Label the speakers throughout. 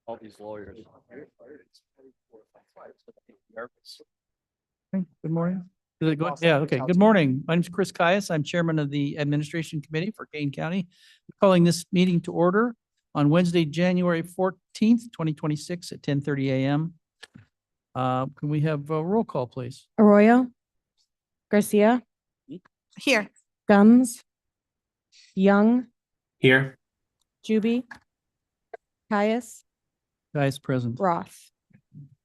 Speaker 1: All these lawyers.
Speaker 2: Okay, good morning. Is it good? Yeah, okay. Good morning. My name is Chris Caius. I'm Chairman of the Administration Committee for Kane County. I'm calling this meeting to order on Wednesday, January 14th, 2026 at 10:30 a.m. Can we have a roll call, please?
Speaker 3: Arroyo, Garcia,
Speaker 4: Here.
Speaker 3: Gumbs, Young,
Speaker 5: Here.
Speaker 3: Juby, Caius,
Speaker 2: Guys present.
Speaker 3: Roth.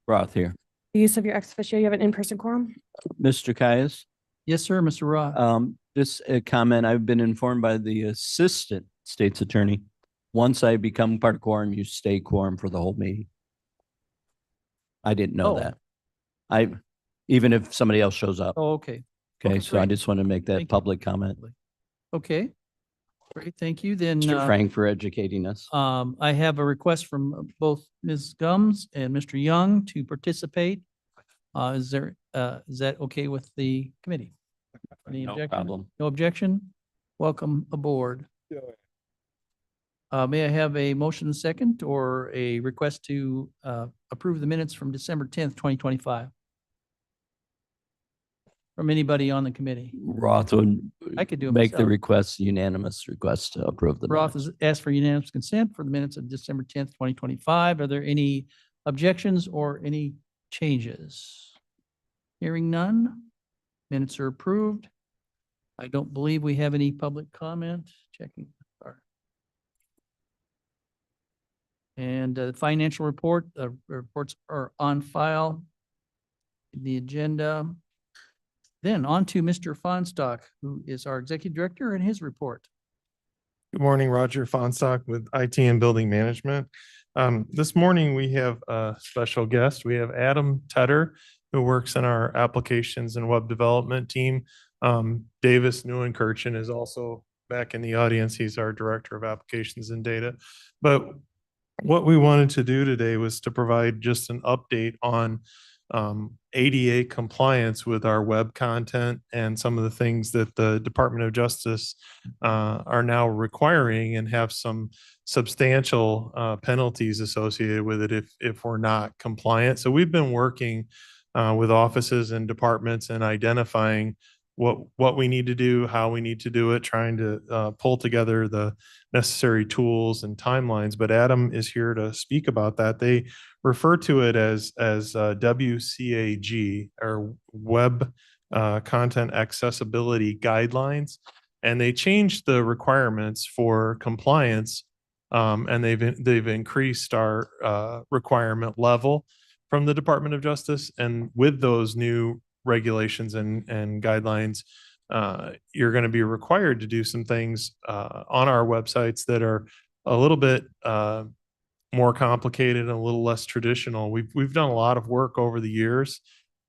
Speaker 1: Roth here.
Speaker 3: The use of your ex officio, you have an in-person quorum?
Speaker 1: Mr. Caius,
Speaker 2: Yes, sir, Mr. Roth.
Speaker 1: just a comment. I've been informed by the assistant state's attorney. Once I become part of quorum, you stay quorum for the whole meeting. I didn't know
Speaker 2: Oh.
Speaker 1: that. Even if somebody else shows up.
Speaker 2: Oh, okay.
Speaker 1: Okay,
Speaker 2: okay,
Speaker 1: so I
Speaker 2: great.
Speaker 1: just want to make that
Speaker 2: Thank you.
Speaker 1: public comment.
Speaker 2: Okay. Great, thank you. Then,
Speaker 1: Mr. Frank for educating us.
Speaker 2: I have a request from both Ms. Gums and Mr. Young to participate. Is that okay with the committee? Any
Speaker 1: No
Speaker 2: objection?
Speaker 1: problem.
Speaker 2: No objection? Welcome aboard. May I have a motion second or a request to approve the minutes from December 10th, 2025? From anybody on the committee?
Speaker 1: Roth would
Speaker 2: I could do it
Speaker 1: make the
Speaker 2: myself.
Speaker 1: request, unanimous request to approve the
Speaker 2: Roth
Speaker 1: minutes.
Speaker 2: has asked for unanimous consent for the minutes of December 10th, 2025. Are there any objections or any changes? Hearing none, minutes are approved. I don't believe we have any public comment. Checking. And the financial report, reports are on file. The agenda. Then on to Mr. Fonstock, who is our executive director, and his report.
Speaker 6: Good morning, Roger Fonstock with IT and Building Management. This morning we have a special guest. We have Adam Tedder, who works in our applications and web development team. Davis Newenkirchen is also back in the audience. He's our Director of Applications and Data. But what we wanted to do today was to provide just an update on ADA compliance with our web content and some of the things that the Department of Justice are now requiring and have some substantial penalties associated with it if we're not compliant. So we've been working with offices and departments and identifying what we need to do, how we need to do it, trying to pull together the necessary tools and timelines. But Adam is here to speak about that. They refer to it as WCAG, or Web Content Accessibility Guidelines, and they changed the requirements for compliance, and they've increased our requirement level from the Department of Justice. And with those new regulations and guidelines, you're going to be required to do some things on our websites that are a little bit more complicated and a little less traditional. We've done a lot of work over the years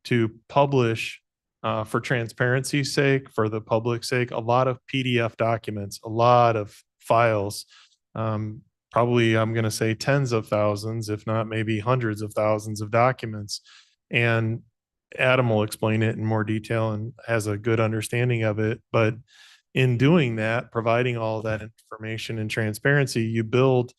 Speaker 6: to publish, for transparency's sake, for the public's sake, a lot of PDF documents, a lot of files. Probably, I'm going to say tens of thousands, if not maybe hundreds of thousands of documents. And Adam will explain it in more detail and has a good understanding of it. But in doing that, providing all that information and transparency, you build,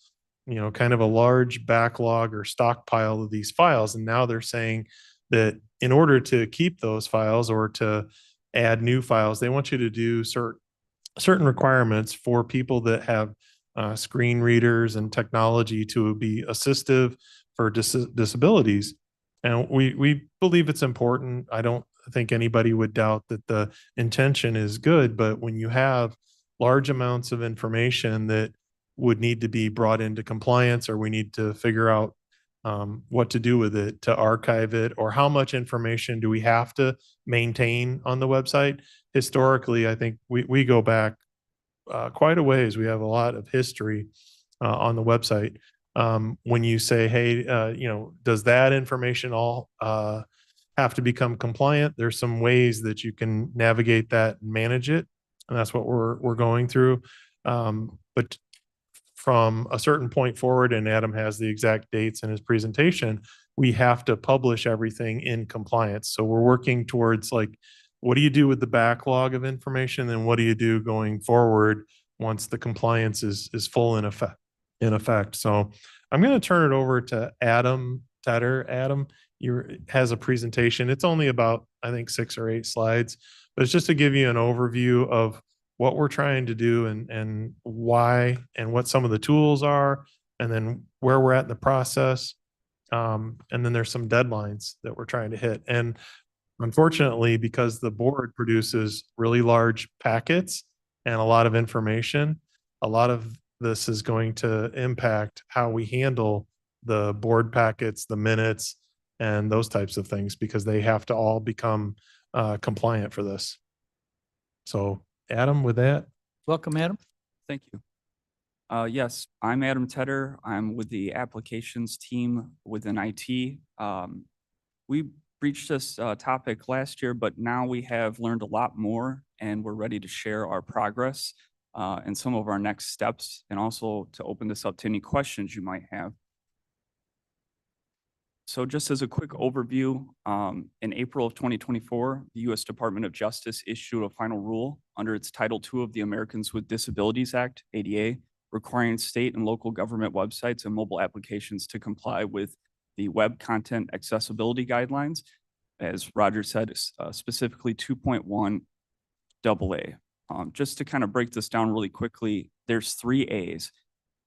Speaker 6: kind of a large backlog or stockpile of these files. And now they're saying that in order to keep those files or to add new files, they want you to do certain requirements for people that have screen readers and technology to be assistive for disabilities. And we believe it's important. I don't think anybody would doubt that the intention is good, but when you have large amounts of information that would need to be brought into compliance, or we need to figure out what to do with it, to archive it, or how much information do we have to maintain on the website. Historically, I think we go back quite a ways. We have a lot of history on the website. When you say, hey, does that information all have to become compliant? There's some ways that you can navigate that and manage it. And that's what we're going through. But from a certain point forward, and Adam has the exact dates in his presentation, we have to publish everything in compliance. So we're working towards, like, what do you do with the backlog of information? And what do you do going forward once the compliance is full in effect? in effect. So I'm going to turn it over to Adam Tedder. Adam, has a presentation. It's only about, I think, 6 or 8 slides, but it's just to give you an overview of what we're trying to do and why and what some of the tools are, and then where we're at in the process. And then there's some deadlines that we're trying to hit. And unfortunately, because the board produces really large packets and a lot of information, a lot of this is going to impact how we handle the board packets, the minutes, and those types of things, because they have to all become compliant for this. So Adam, with that.
Speaker 2: Welcome, Adam.
Speaker 4: Thank you. Yes, I'm Adam Tedder. I'm with the applications team within IT. We breached this topic last year, but now we have learned a lot more and we're ready to share our progress and some of our next steps, and also to open this up to any questions you might have. So just as a quick overview, in April of 2024, the U.S. Department of Justice issued a final rule under its Title II of the Americans with Disabilities Act, ADA, requiring state and local government websites and mobile applications to comply with the Web Content Accessibility Guidelines, as Roger said, specifically 2.1 AA. Just to kind of break this down really quickly, there's 3 A's.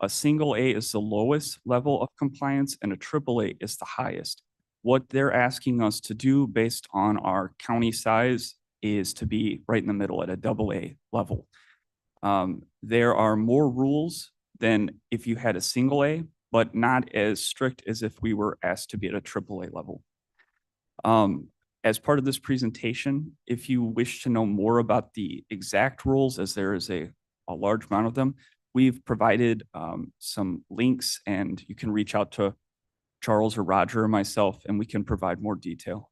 Speaker 4: A single A is the lowest level of compliance and a triple A is the highest. What they're asking us to do based on our county size is to be right in the middle at a AA level. There are more rules than if you had a single A, but not as strict as if we were asked to be at a AAA level. As part of this presentation, if you wish to know more about the exact rules, as there is a large amount of them, we've provided some links, and you can reach out to Charles or Roger or myself, and we can provide more detail.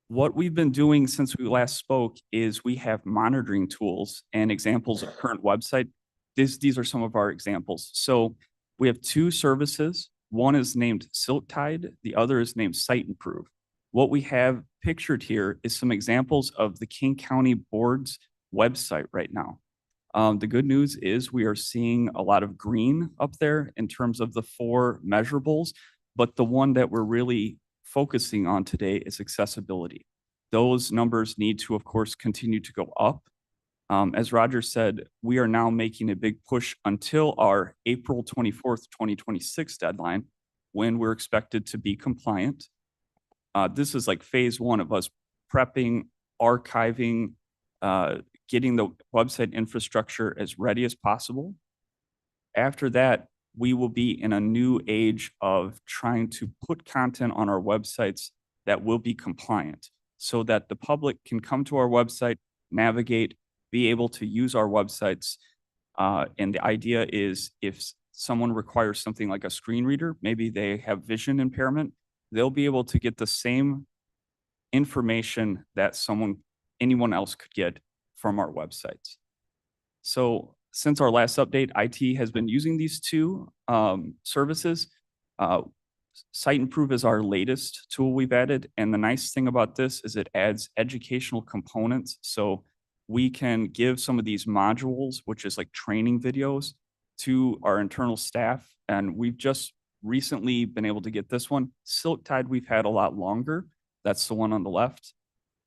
Speaker 4: What we've been doing since we last spoke is we have monitoring tools and examples of current website. These are some of our examples. So we have 2 services. One is named SilkTide, the other is named Site Improve. What we have pictured here is some examples of the King County Board's website right now. The good news is we are seeing a lot of green up there in terms of the 4 measurables, but the one that we're really focusing on today is accessibility. Those numbers need to, of course, continue to go up. As Roger said, we are now making a big push until our April 24th, 2026 deadline, when we're expected to be compliant. This is like phase 1 of us prepping, archiving, getting the website infrastructure as ready as possible. After that, we will be in a new age of trying to put content on our websites that will be compliant, so that the public can come to our website, navigate, be able to use our websites. And the idea is if someone requires something like a screen reader, maybe they have vision impairment, they'll be able to get the same information that anyone else could get from our websites. So since our last update, IT has been using these 2 services. Site Improve is our latest tool we've added. And the nice thing about this is it adds educational components. So we can give some of these modules, which is like training videos, to our internal staff. And we've just recently been able to get this one. SilkTide we've had a lot longer. That's the one on the left.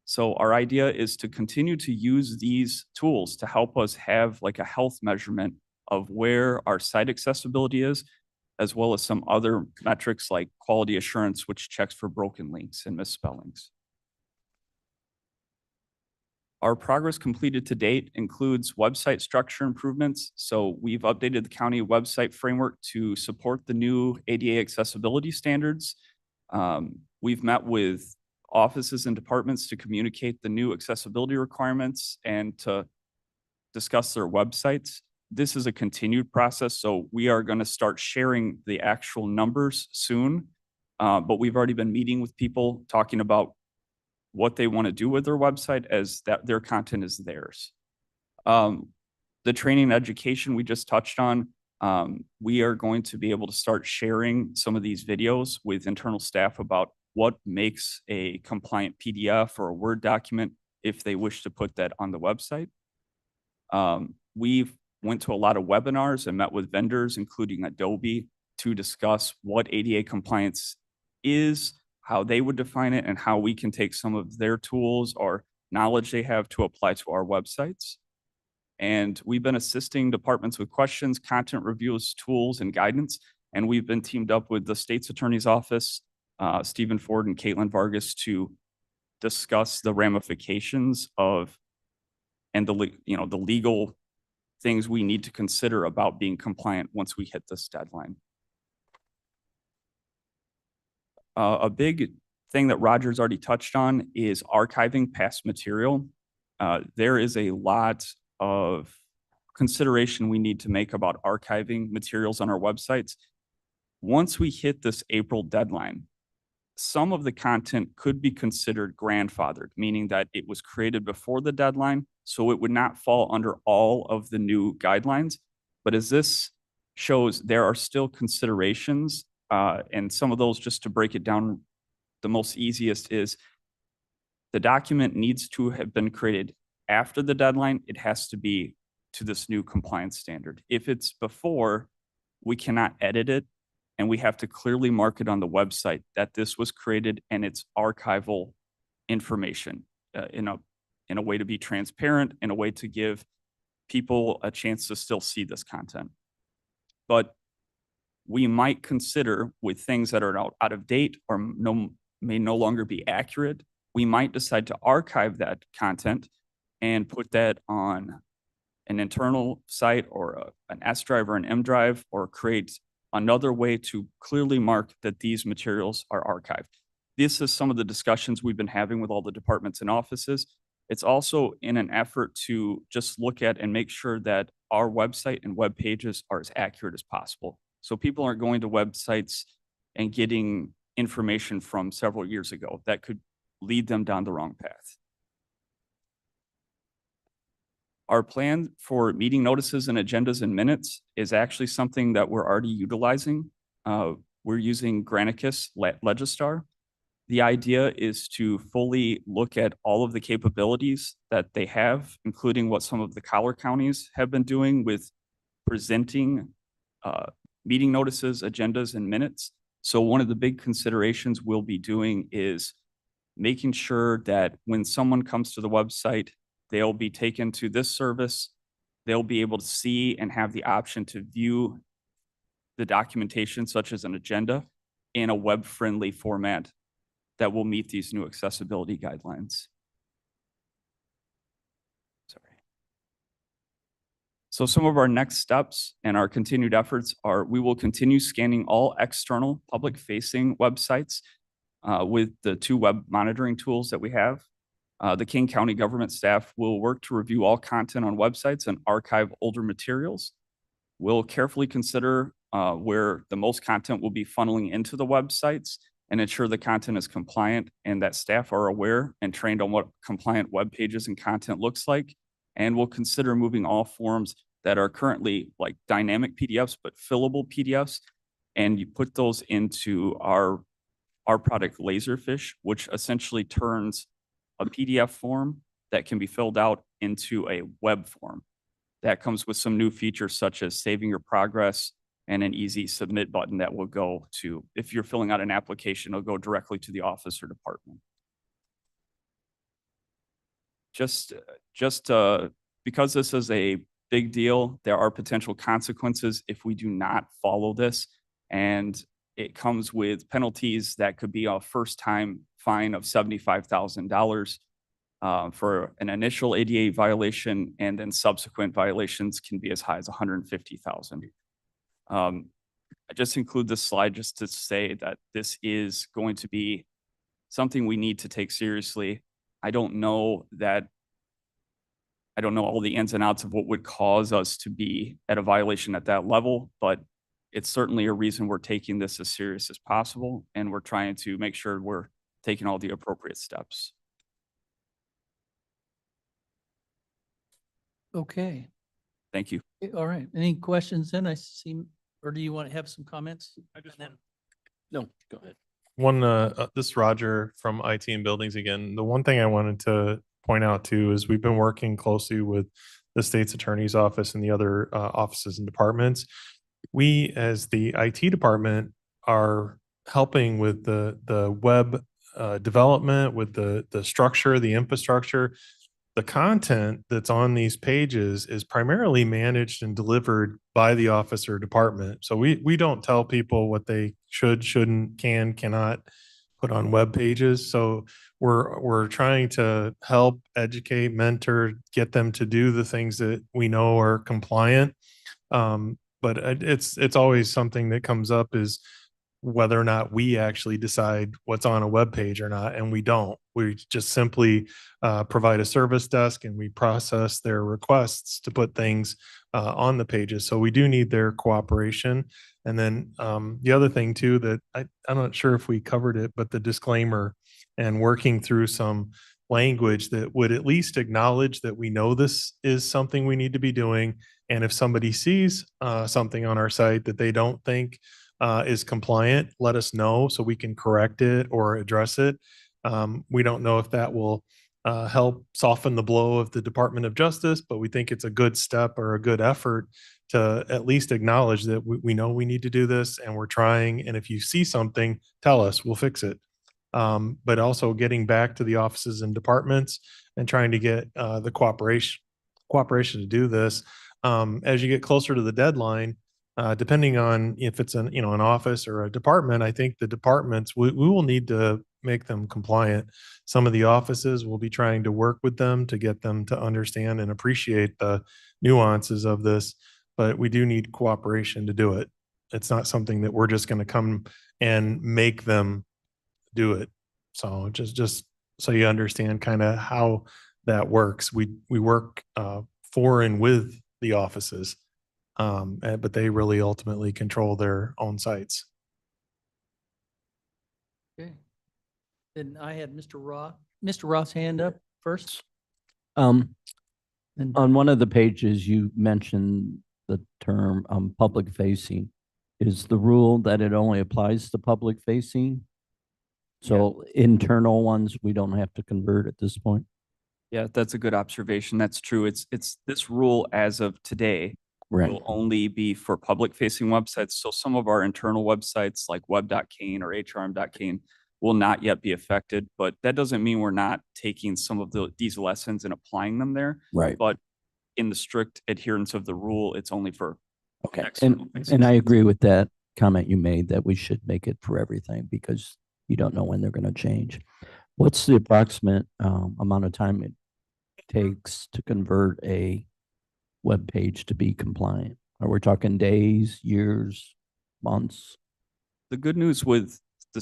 Speaker 4: So our idea is to continue to use these tools to help us have like a health measurement of where our site accessibility is, as well as some other metrics like quality assurance, which checks for broken links and misspellings. Our progress completed to date includes website structure improvements. So we've updated the county website framework to support the new ADA accessibility standards. We've met with offices and departments to communicate the new accessibility requirements and to discuss their websites. This is a continued process, so we are going to start sharing the actual numbers soon. But we've already been meeting with people, talking about what they want to do with their website, as that their content is theirs. The training and education we just touched on, we are going to be able to start sharing some of these videos with internal staff about what makes a compliant PDF or a Word document if they wish to put that on the website. We've went to a lot of webinars and met with vendors, including Adobe, to discuss what ADA compliance is, how they would define it, and how we can take some of their tools or knowledge they have to apply to our websites. And we've been assisting departments with questions, content reviews, tools, and guidance. And we've been teamed up with the state's attorney's office, Stephen Ford and Caitlin Vargas, to discuss the ramifications of and the legal things we need to consider about being compliant once we hit this deadline. A big thing that Roger's already touched on is archiving past material. There is a lot of consideration we need to make about archiving materials on our websites. Once we hit this April deadline, some of the content could be considered grandfathered, meaning that it was created before the deadline, so it would not fall under all of the new guidelines. But as this shows, there are still considerations, and some of those, just to break it down, the most easiest is the document needs to have been created after the deadline. It has to be to this new compliance standard. If it's before, we cannot edit it, and we have to clearly mark it on the website that this was created and it's archival information in a way to be transparent, in a way to give people a chance to still see this content. But we might consider, with things that are out of date or may no longer be accurate, we might decide to archive that content and put that on an internal site or an S drive or an M drive, or create another way to clearly mark that these materials are archived. This is some of the discussions we've been having with all the departments and offices. It's also in an effort to just look at and make sure that our website and web pages are as accurate as possible. So people aren't going to websites and getting information from several years ago that could lead them down the wrong path. Our plan for meeting notices and agendas and minutes is actually something that we're already utilizing. We're using Granicus Legistar. The idea is to fully look at all of the capabilities that they have, including what some of the collar counties have been doing with presenting meeting notices, agendas, and minutes. So one of the big considerations we'll be doing is making sure that when someone comes to the website, they'll be taken to this service. They'll be able to see and have the option to view the documentation, such as an agenda, in a web-friendly format that will meet these new accessibility guidelines. Sorry. So some of our next steps and our continued efforts are, we will continue scanning all external public-facing websites with the 2 web monitoring tools that we have. The King County government staff will work to review all content on websites and archive older materials. We'll carefully consider where the most content will be funneling into the websites and ensure the content is compliant and that staff are aware and trained on what compliant web pages and content looks like. And we'll consider moving all forms that are currently like dynamic PDFs, but fillable PDFs, and you put those into our product Laserfish, which essentially turns a PDF form that can be filled out into a web form. That comes with some new features such as saving your progress and an easy submit button that will go to, if you're filling out an application, it'll go directly to the office or department. Just because this is a big deal, there are potential consequences if we do not follow this. And it comes with penalties that could be a first-time fine of $75,000 for an initial ADA violation, and then subsequent violations can be as high as $150,000. I just include this slide just to say that this is going to be something we need to take seriously. I don't know all the ins and outs of what would cause us to be at a violation at that level, but it's certainly a reason we're taking this as serious as possible, and we're trying to make sure we're taking all the appropriate steps.
Speaker 2: Okay,
Speaker 4: Thank you.
Speaker 2: all right. Any questions then? I see, or do you want to have some comments?
Speaker 1: No, go ahead.
Speaker 6: This is Roger from IT and Buildings again. The one thing I wanted to point out too is we've been working closely with the state's attorney's office and the other offices and departments. We, as the IT department, are helping with the web development, with the structure, the infrastructure. The content that's on these pages is primarily managed and delivered by the office or department. So we don't tell people what they should, shouldn't, can, cannot put on web pages. So we're trying to help educate, mentor, get them to do the things that we know are compliant. But it's always something that comes up is whether or not we actually decide what's on a web page or not, and we don't. We just simply provide a service desk and we process their requests to put things on the pages. So we do need their cooperation. And then the other thing too that I'm not sure if we covered it, but the disclaimer and working through some language that would at least acknowledge that we know this is something we need to be doing. And if somebody sees something on our site that they don't think is compliant, let us know so we can correct it or address it. We don't know if that will help soften the blow of the Department of Justice, but we think it's a good step or a good effort to at least acknowledge that we know we need to do this and we're trying. And if you see something, tell us, we'll fix it. But also getting back to the offices and departments and trying to get the cooperation to do this. As you get closer to the deadline, depending on if it's an office or a department, I think the departments, we will need to make them compliant. Some of the offices will be trying to work with them to get them to understand and appreciate the nuances of this, but we do need cooperation to do it. It's not something that we're just going to come and make them do it. So just so you understand kind of how that works. We work for and with the offices. But they really ultimately control their own sites.
Speaker 2: Okay. Then I had Mr. Roth's hand up first.
Speaker 1: Um,
Speaker 2: And
Speaker 1: on one of the pages, you mentioned the term public facing. Is the rule that it only applies to public facing? So internal ones, we don't have to convert at this point?
Speaker 4: Yeah, that's a good observation. That's true. It's this rule as of today
Speaker 1: Right.
Speaker 4: will only be for public facing websites. So some of our internal websites like web.cane or hrm.cane will not yet be affected, but that doesn't mean we're not taking some of these lessons and applying them there.
Speaker 1: Right.
Speaker 4: But in the strict adherence of the rule, it's only for
Speaker 1: Okay.
Speaker 4: external facing
Speaker 1: And I
Speaker 4: sites.
Speaker 1: agree with that comment you made that we should make it for everything because you don't know when they're going to change. What's the approximate amount of time it takes to convert a web page to be compliant? Are we talking days, years, months?
Speaker 4: The good news with the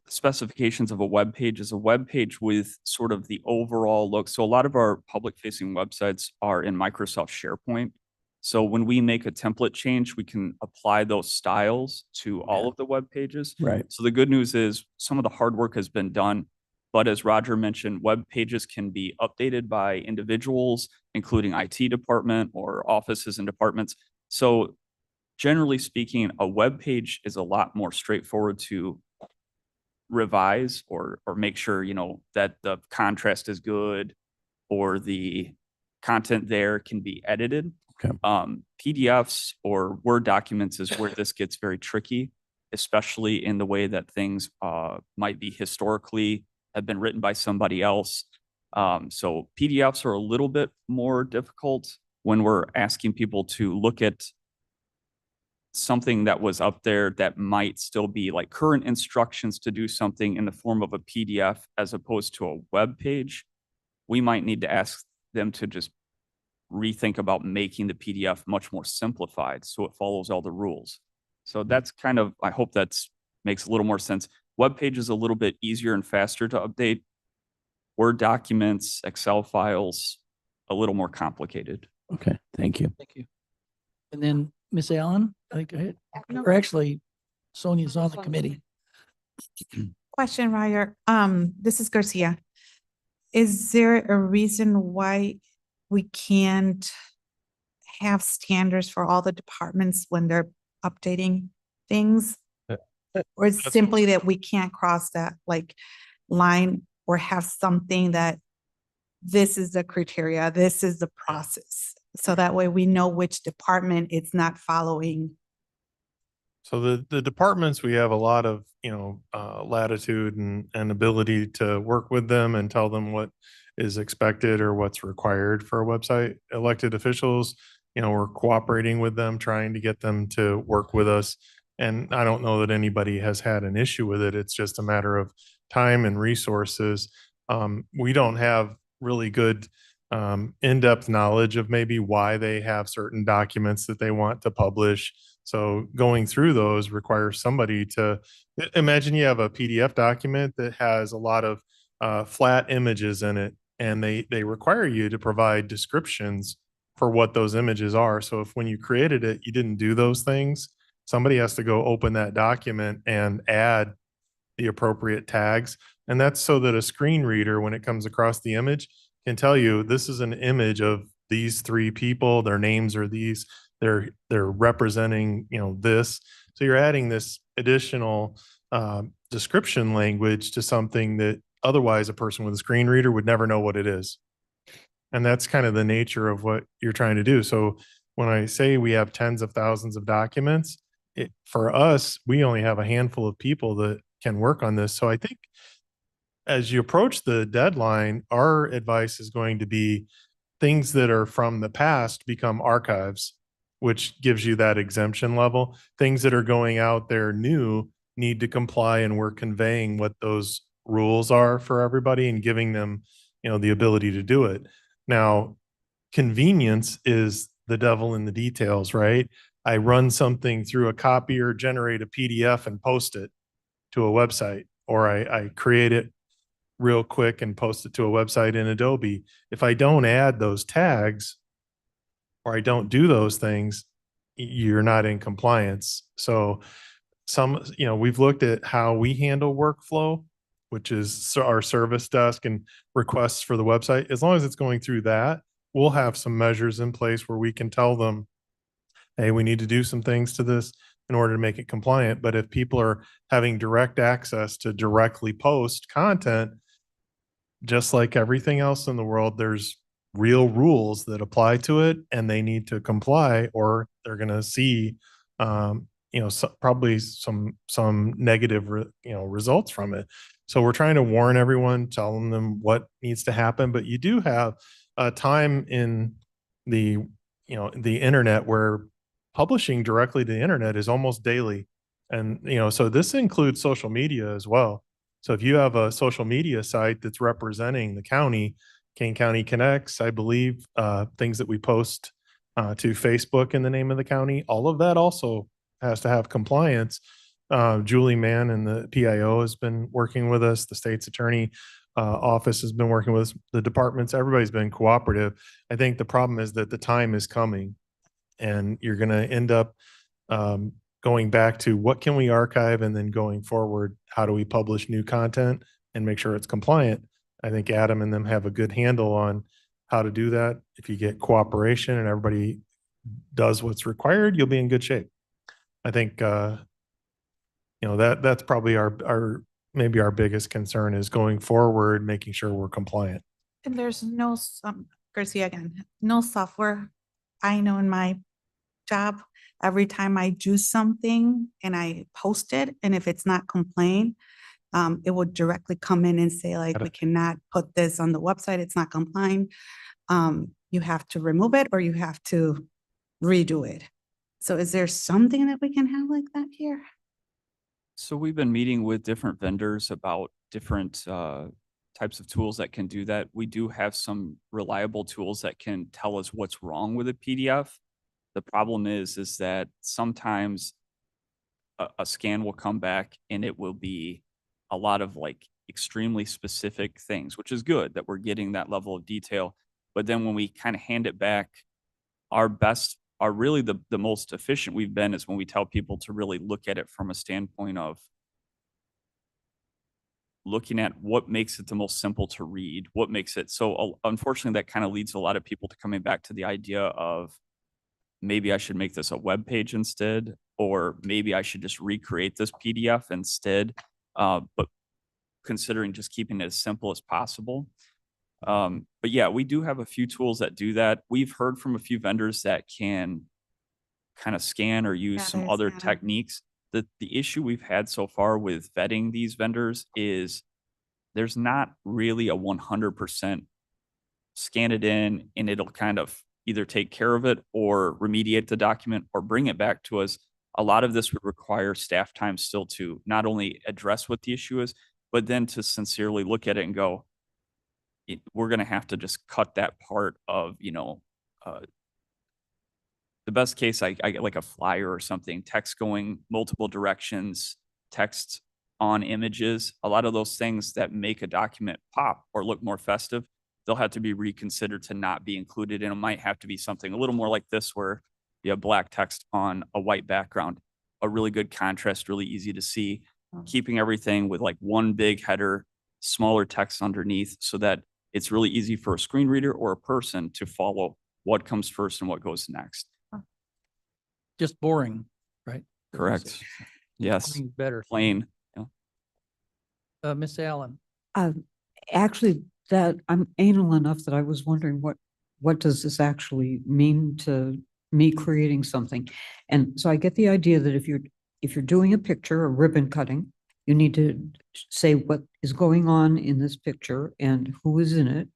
Speaker 4: specifications of a web page is a web page with sort of the overall look. So a lot of our public facing websites are in Microsoft SharePoint. So when we make a template change, we can apply those styles to all of the web pages.
Speaker 1: Right.
Speaker 4: So the good news is some of the hard work has been done. But as Roger mentioned, web pages can be updated by individuals, including IT department or offices and departments. So generally speaking, a web page is a lot more straightforward to revise or make sure, that the contrast is good or the content there can be edited.
Speaker 1: Okay.
Speaker 4: PDFs or Word documents is where this gets very tricky, especially in the way that things might be historically have been written by somebody else. So PDFs are a little bit more difficult when we're asking people to look at something that was up there that might still be like current instructions to do something in the form of a PDF as opposed to a web page. We might need to ask them to just rethink about making the PDF much more simplified so it follows all the rules. So that's kind of, I hope that's makes a little more sense. Web page is a little bit easier and faster to update. Word documents, Excel files, a little more complicated.
Speaker 1: Okay. Thank you.
Speaker 2: thank you. And then Ms. Allen, I think, or actually Sonia's on the committee.
Speaker 5: Question, Roger. This is Garcia. Is there a reason why we can't have standards for all the departments when they're updating things? Or it's
Speaker 6: That's-
Speaker 5: simply that we can't cross that line or have something that this is the criteria, this is the process? So that way we know which department it's not following.
Speaker 6: So the departments, we have a lot of, latitude and ability to work with them and tell them what is expected or what's required for a website. Elected officials, we're cooperating with them, trying to get them to work with us. And I don't know that anybody has had an issue with it. It's just a matter of time and resources. We don't have really good in-depth knowledge of maybe why they have certain documents that they want to publish. So going through those requires somebody to imagine you have a PDF document that has a lot of flat images in it, and they require you to provide descriptions for what those images are. So if when you created it, you didn't do those things, somebody has to go open that document and add the appropriate tags. And that's so that a screen reader, when it comes across the image, can tell you this is an image of these three people, their names are these, they're representing, this. So you're adding this additional description language to something that otherwise a person with a screen reader would never know what it is. And that's kind of the nature of what you're trying to do. So when I say we have tens of thousands of documents, for us, we only have a handful of people that can work on this. So I think as you approach the deadline, our advice is going to be things that are from the past become archives, which gives you that exemption level. Things that are going out there new need to comply, and we're conveying what those rules are for everybody and giving them, the ability to do it. Now, convenience is the devil in the details, right? I run something through a copier, generate a PDF and post it to a website, or I create it real quick and post it to a website in Adobe. If I don't add those tags or I don't do those things, you're not in compliance. So we've looked at how we handle workflow, which is our service desk and requests for the website. As long as it's going through that, we'll have some measures in place where we can tell them, hey, we need to do some things to this in order to make it compliant. But if people are having direct access to directly post content, just like everything else in the world, there's real rules that apply to it, and they need to comply, or they're going to see, probably some negative, results from it. So we're trying to warn everyone, telling them what needs to happen. But you do have a time in the internet where publishing directly to the internet is almost daily, and so this includes social media as well. So if you have a social media site that's representing the county, Kane County Connects, I believe, things that we post to Facebook in the name of the county, all of that also has to have compliance. Julie Mann and the PIO has been working with us. The state's attorney office has been working with us. The departments, everybody's been cooperative. I think the problem is that the time is coming, and you're going to end up going back to what can we archive, and then going forward, how do we publish new content and make sure it's compliant. I think Adam and them have a good handle on how to do that. If you get cooperation and everybody does what's required, you'll be in good shape. I think, that's probably maybe our biggest concern is going forward, making sure we're compliant.
Speaker 5: And there's no, Garcia again, no software. I know in my job, every time I do something and I post it, and if it's not complained, it would directly come in and say like, we cannot put this on the website. It's not compliant. You have to remove it or you have to redo it. So is there something that we can have like that here?
Speaker 4: So we've been meeting with different vendors about different types of tools that can do that. We do have some reliable tools that can tell us what's wrong with a PDF. The problem is that sometimes a scan will come back and it will be a lot of like extremely specific things, which is good that we're getting that level of detail. But then when we kind of hand it back, are really the most efficient we've been is when we tell people to really look at it from a standpoint of looking at what makes it the most simple to read, what makes it so. Unfortunately, that kind of leads a lot of people to coming back to the idea of maybe I should make this a web page instead, or maybe I should just recreate this PDF instead. But considering just keeping it as simple as possible. But yeah, we do have a few tools that do that. We've heard from a few vendors that can kind of scan or use
Speaker 5: Yeah,
Speaker 4: some
Speaker 5: there's
Speaker 4: other
Speaker 5: that.
Speaker 4: techniques. The issue we've had so far with vetting these vendors is there's not really a 100% scan it in and it'll kind of either take care of it or remediate the document or bring it back to us. A lot of this would require staff time still to not only address what the issue is, but then to sincerely look at it and go, we're going to have to just cut that part of, the best case, I get like a flyer or something, text going multiple directions, text on images, a lot of those things that make a document pop or look more festive, they'll have to be reconsidered to not be included. And it might have to be something a little more like this, where you have black text on a white background, a really good contrast, really easy to see, keeping everything with like one big header, smaller text underneath so that it's really easy for a screen reader or a person to follow what comes first and what goes next.
Speaker 2: Just boring, right?
Speaker 4: Correct. Yes,
Speaker 2: Boring Better.
Speaker 4: plain.
Speaker 2: Miss Allen.
Speaker 7: Actually, that I'm anal enough that I was wondering what does this actually mean to me creating something? And so I get the idea that if you're doing a picture, a ribbon cutting, you need to say what is going on in this picture and who is in it,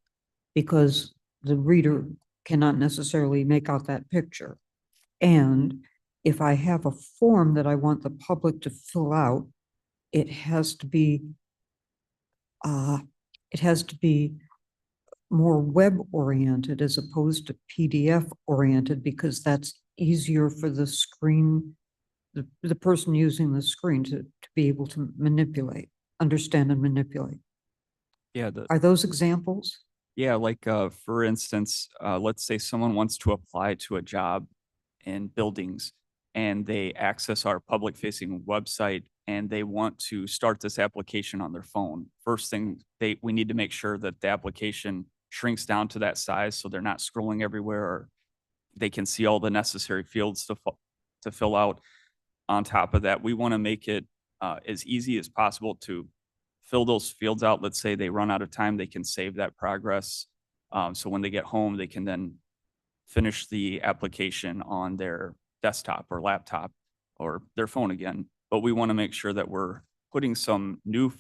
Speaker 7: because the reader cannot necessarily make out that picture. And if I have a form that I want the public to fill out, it has to be more web oriented as opposed to PDF oriented, because that's easier for the screen, the person using the screen to be able to understand and manipulate.
Speaker 4: Yeah,
Speaker 7: Are those examples?
Speaker 4: yeah, like for instance, let's say someone wants to apply to a job in buildings and they access our public facing website and they want to start this application on their phone. First thing, we need to make sure that the application shrinks down to that size so they're not scrolling everywhere, or they can see all the necessary fields to fill out. On top of that, we want to make it as easy as possible to fill those fields out. Let's say they run out of time, they can save that progress. So when they get home, they can then finish the application on their desktop or laptop or their phone again. But we want to make sure that we're putting the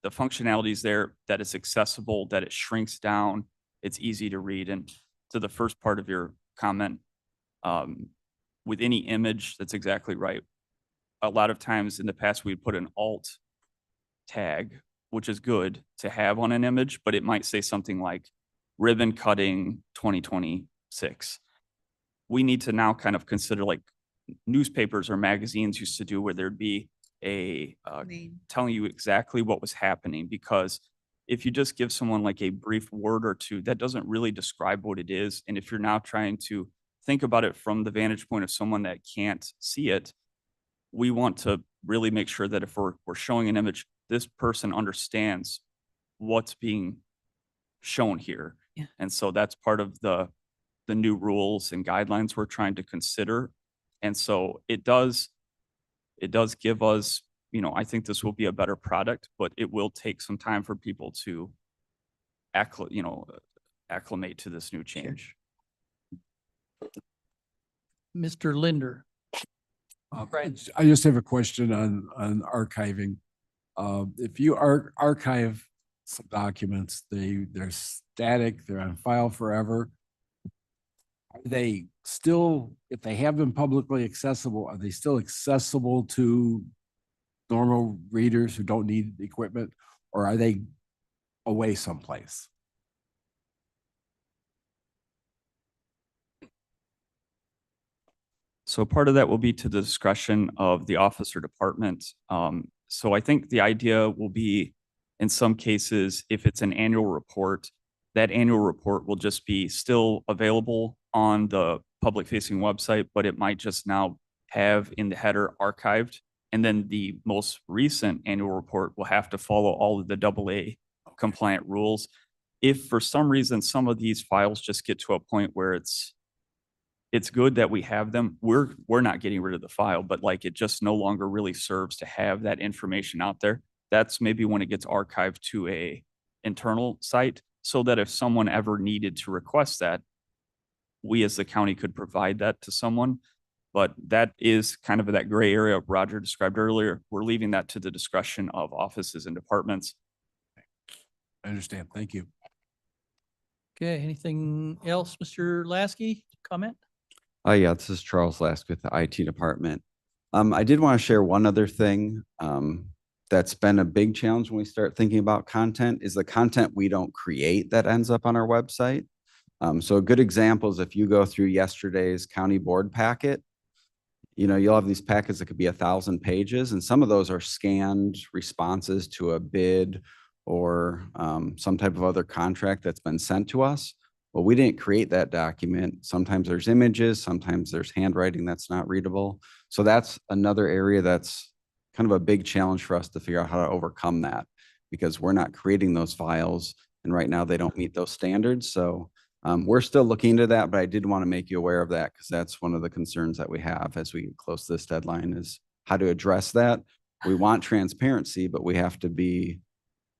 Speaker 4: functionalities there, that it's accessible, that it shrinks down, it's easy to read. And to the first part of your comment, with any image, that's exactly right. A lot of times in the past, we'd put an alt tag, which is good to have on an image, but it might say something like ribbon cutting 2026. We need to now kind of consider, like newspapers or magazines used to do, where there'd be a telling you exactly what was happening, because if you just give someone like a brief word or two, that doesn't really describe what it is. And if you're now trying to think about it from the vantage point of someone that can't see it, we want to really make sure that if we're showing an image, this person understands what's being shown here.
Speaker 7: Yeah.
Speaker 4: And so that's part of the new rules and guidelines we're trying to consider. And so it does give us, I think this will be a better product, but it will take some time for people to acclimate to this new change.
Speaker 2: Mr. Linder. Right.
Speaker 8: I just have a question on archiving. If you archive some documents, they're static, they're on file forever. Are they still, if they have been publicly accessible, are they still accessible to normal readers who don't need the equipment, or are they away someplace?
Speaker 4: So part of that will be to the discretion of the office or department. So I think the idea will be, in some cases, if it's an annual report, that annual report will just be still available on the public facing website, but it might just now have in the header archived. And then the most recent annual report will have to follow all of the AA compliant rules. If for some reason, some of these files just get to a point where it's good that we have them, we're not getting rid of the file, but like it just no longer really serves to have that information out there. That's maybe when it gets archived to a internal site so that if someone ever needed to request that, we as the county could provide that to someone. But that is kind of that gray area Roger described earlier. We're leaving that to the discretion of offices and departments.
Speaker 8: I understand. Thank you.
Speaker 2: Okay, anything else, Mr. Lasky, comment?
Speaker 9: Yeah, this is Charles Lask with the IT department. I did want to share one other thing that's been a big challenge when we start thinking about content is the content we don't create that ends up on our website. So a good example is if you go through yesterday's county board packet, you'll have these packets that could be 1,000 pages, and some of those are scanned responses to a bid or some type of other contract that's been sent to us. Well, we didn't create that document. Sometimes there's images, sometimes there's handwriting that's not readable. So that's another area that's kind of a big challenge for us to figure out how to overcome that, because we're not creating those files, and right now they don't meet those standards. So we're still looking into that, but I did want to make you aware of that because that's one of the concerns that we have as we get close to this deadline is how to address that. We want transparency, but we have to be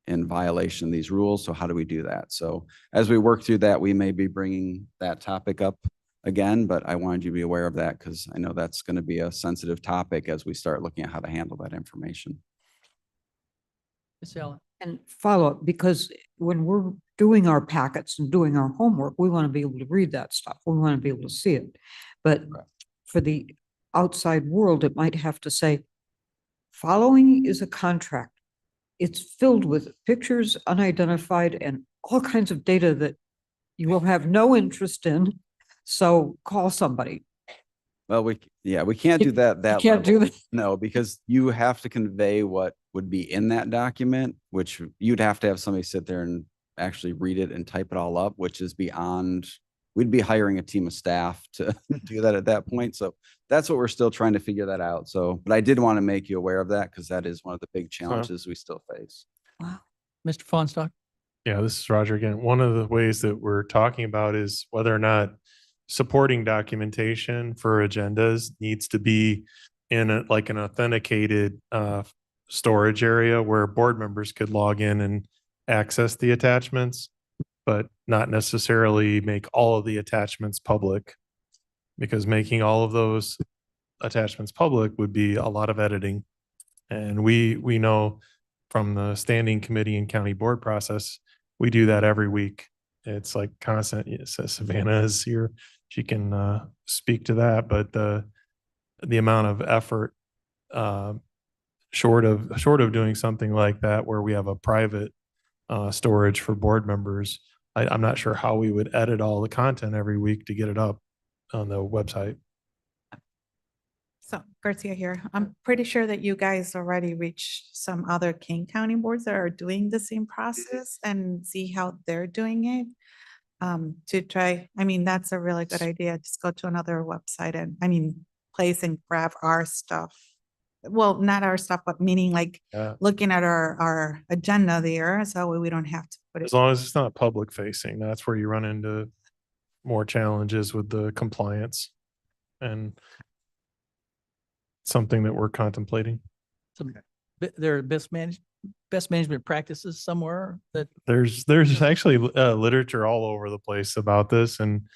Speaker 9: in violation of these rules. So how do we do that? So as we work through that, we may be bringing that topic up again, but I wanted you to be aware of that because I know that's going to be a sensitive topic as we start looking at how to handle that information.
Speaker 2: Ms. Allen?
Speaker 7: And follow up, because when we're doing our packets and doing our homework, we want to be able to read that stuff. We want to be able to see it. But for the outside world, it might have to say, following is a contract. It's filled with pictures, unidentified, and all kinds of data that you will have no interest in. So call somebody.
Speaker 9: Well, we can't do that.
Speaker 7: You can't do
Speaker 9: level.
Speaker 7: that.
Speaker 9: No, because you have to convey what would be in that document, which you'd have to have somebody sit there and actually read it and type it all up, which is beyond, we'd be hiring a team of staff to do that at that point. So that's what we're still trying to figure that out. So, but I did want to make you aware of that because that is one of the big challenges we still face.
Speaker 7: Wow.
Speaker 2: Mr. Fonstock?
Speaker 6: Yeah, this is Roger again. One of the ways that we're talking about is whether or not supporting documentation for agendas needs to be in like an authenticated storage area where board members could log in and access the attachments, but not necessarily make all of the attachments public, because making all of those attachments public would be a lot of editing. And we know from the standing committee and county board process, we do that every week. It's like constant. Savannah is here. She can speak to that, but the amount of effort short of doing something like that where we have a private storage for board members, I'm not sure how we would edit all the content every week to get it up on the website.
Speaker 5: So Garcia here. I'm pretty sure that you guys already reached some other Kane County boards that are doing the same process and see how they're doing it. To try, that's a really good idea. Just go to another website and, place and grab our stuff. Well, not our stuff, but meaning like
Speaker 6: Yeah.
Speaker 5: looking at our agenda there, so we don't have to put it.
Speaker 6: As long as it's not public facing, that's where you run into more challenges with the compliance, and something that we're contemplating.
Speaker 2: There are best management practices somewhere that,
Speaker 6: There's actually literature all over the place about this, and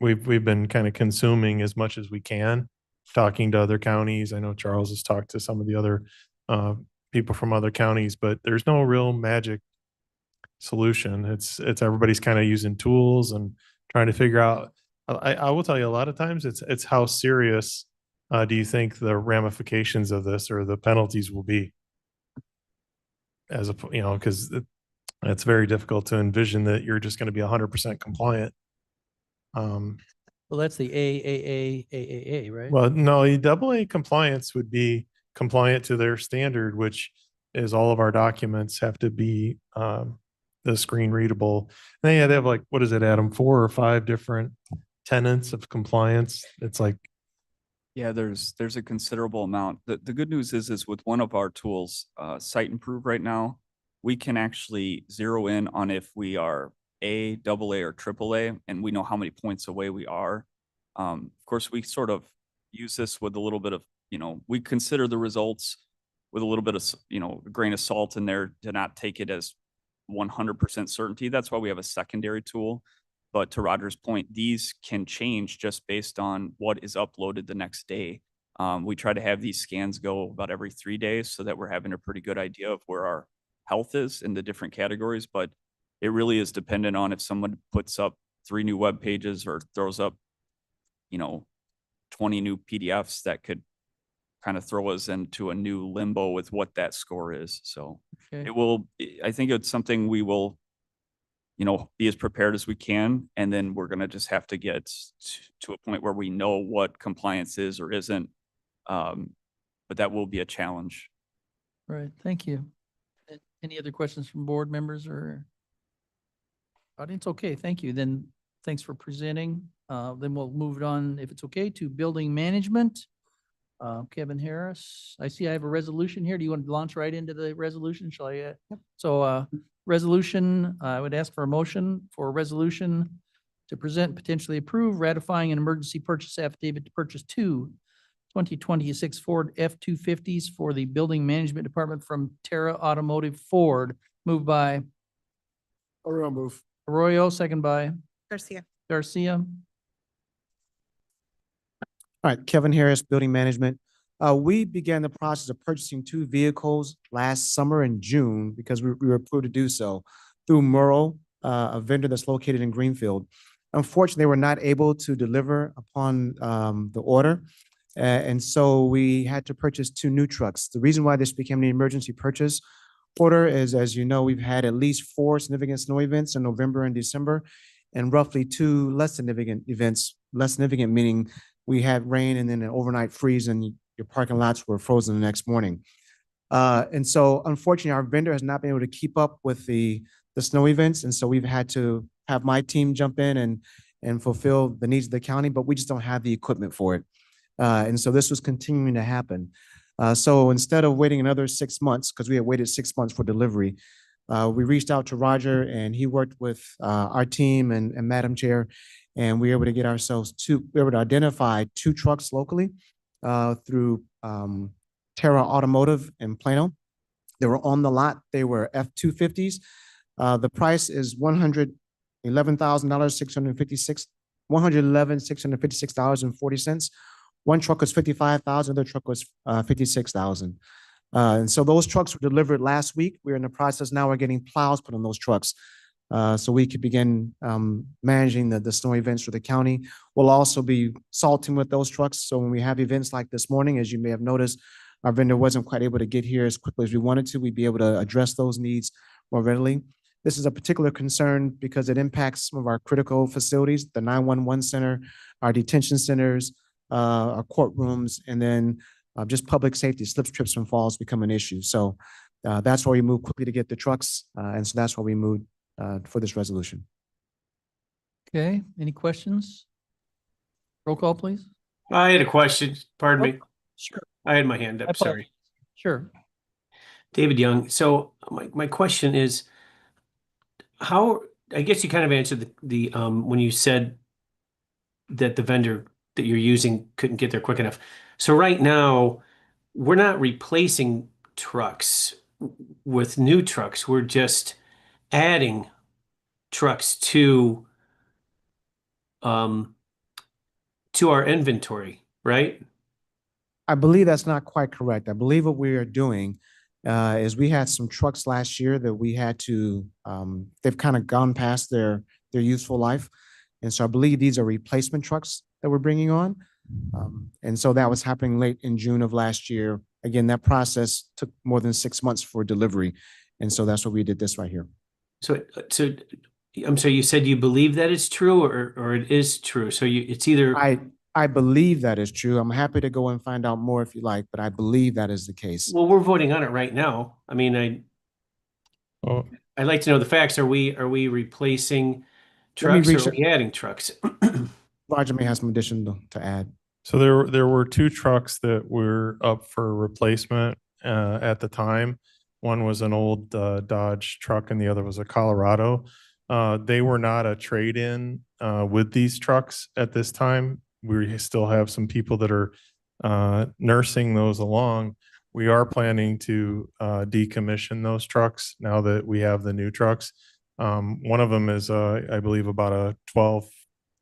Speaker 6: we've been kind of consuming as much as we can, talking to other counties. I know Charles has talked to some of the other people from other counties, but there's no real magic solution. It's everybody's kind of using tools and trying to figure out. I will tell you, a lot of times it's how serious do you think the ramifications of this or the penalties will be? Because it's very difficult to envision that you're just going to be 100% compliant.
Speaker 2: well, that's the AAA, right?
Speaker 6: Well, no, AA compliance would be compliant to their standard, which is all of our documents have to be the screen readable. And they have like, what is it, Adam, 4 or 5 different tenets of compliance. It's like,
Speaker 4: Yeah, there's a considerable amount. The good news is with one of our tools, Site Improve right now, we can actually zero in on if we are A, AA, or AAA, and we know how many points away we are. Of course, we sort of use this with a little bit of, we consider the results with a little bit of, a grain of salt in there to not take it as 100% certainty. That's why we have a secondary tool. But to Roger's point, these can change just based on what is uploaded the next day. We try to have these scans go about every 3 days so that we're having a pretty good idea of where our health is in the different categories. But it really is dependent on if someone puts up 3 new web pages or throws up, 20 new PDFs, that could kind of throw us into a new limbo with what that score is. So
Speaker 2: Okay.
Speaker 4: I think it's something we will, be as prepared as we can. And then we're going to just have to get to a point where we know what compliance is or isn't. But that will be a challenge.
Speaker 2: Right, thank you. Any other questions from board members or audience? Okay, thank you. Then thanks for presenting. Then we'll move it on, if it's okay, to building management. Kevin Harris, I see I have a resolution here. Do you want to launch right into the resolution? Shall I? So, resolution, I would ask for a motion for a resolution to present, potentially approve, ratifying an emergency purchase affidavit to purchase 2 2026 Ford F-250s for the Building Management Department from Terra Automotive Ford. Moved by Arroyo, second by
Speaker 5: Garcia.
Speaker 2: Garcia.
Speaker 10: All right, Kevin Harris, Building Management. We began the process of purchasing 2 vehicles last summer in June because we were approved to do so through Merle, a vendor that's located in Greenfield. Unfortunately, they were not able to deliver upon the order. And so we had to purchase 2 new trucks. The reason why this became an emergency purchase order is, as you know, we've had at least 4 significant snow events in November and December, and roughly 2 less significant events. Less significant meaning we had rain and then an overnight freeze and your parking lots were frozen the next morning. And so unfortunately, our vendor has not been able to keep up with the snow events. And so we've had to have my team jump in and fulfill the needs of the county, but we just don't have the equipment for it. And so this was continuing to happen. So instead of waiting another 6 months, because we had waited 6 months for delivery, we reached out to Roger and he worked with our team and Madam Chair, and we were able to get ourselves we were able to identify 2 trucks locally through Terra Automotive in Plano. They were on the lot. They were F-250s. The price is $111,656.40. One truck was $55,000, other truck was $56,000. And so those trucks were delivered last week. We're in the process now. We're getting plows put on those trucks so we could begin managing the snow events for the county. We'll also be salting with those trucks. So when we have events like this morning, as you may have noticed, our vendor wasn't quite able to get here as quickly as we wanted to. We'd be able to address those needs more readily. This is a particular concern because it impacts some of our critical facilities, the 911 center, our detention centers, our courtrooms, and then just public safety. Slips, trips, and falls become an issue. So that's why we moved quickly to get the trucks. And so that's why we moved for this resolution.
Speaker 2: Okay, any questions? Roll call, please.
Speaker 11: I had a question. Pardon me.
Speaker 2: Sure.
Speaker 11: I had my hand up. Sorry.
Speaker 2: Sure.
Speaker 11: David Young. So my question is, how, I guess you kind of answered the when you said that the vendor that you're using couldn't get there quick enough. So right now, we're not replacing trucks with new trucks. We're just adding trucks to our inventory, right?
Speaker 10: I believe that's not quite correct. I believe what we are doing is we had some trucks last year that we had to, they've kind of gone past their useful life. And so I believe these are replacement trucks that we're bringing on. And so that was happening late in June of last year. Again, that process took more than 6 months for delivery. And so that's what we did this right here.
Speaker 11: So I'm sorry, you said you believe that it's true or it is true. So it's either.
Speaker 10: I believe that is true. I'm happy to go and find out more if you like, but I believe that is the case.
Speaker 11: Well, we're voting on it right now. I mean, I'd like to know the facts. Are we replacing trucks or are we adding trucks?
Speaker 10: Roger may have some addition to add.
Speaker 6: So there were 2 trucks that were up for replacement at the time. One was an old Dodge truck and the other was a Colorado. They were not a trade-in with these trucks at this time. We still have some people that are nursing those along. We are planning to decommission those trucks now that we have the new trucks. One of them is, I believe, about a 12,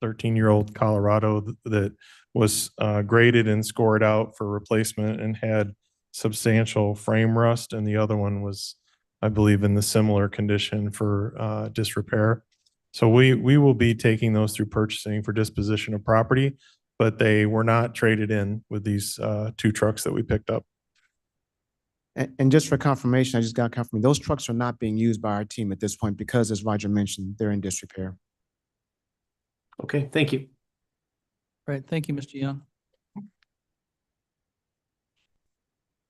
Speaker 6: 13-year-old Colorado that was graded and scored out for replacement and had substantial frame rust. And the other one was, I believe, in the similar condition for disrepair. So we will be taking those through purchasing for disposition of property, but they were not traded in with these two trucks that we picked up.
Speaker 10: And just for confirmation, I just got confirmation, those trucks are not being used by our team at this point because, as Roger mentioned, they're in disrepair.
Speaker 11: Okay, thank you.
Speaker 2: Right, thank you, Mr. Young.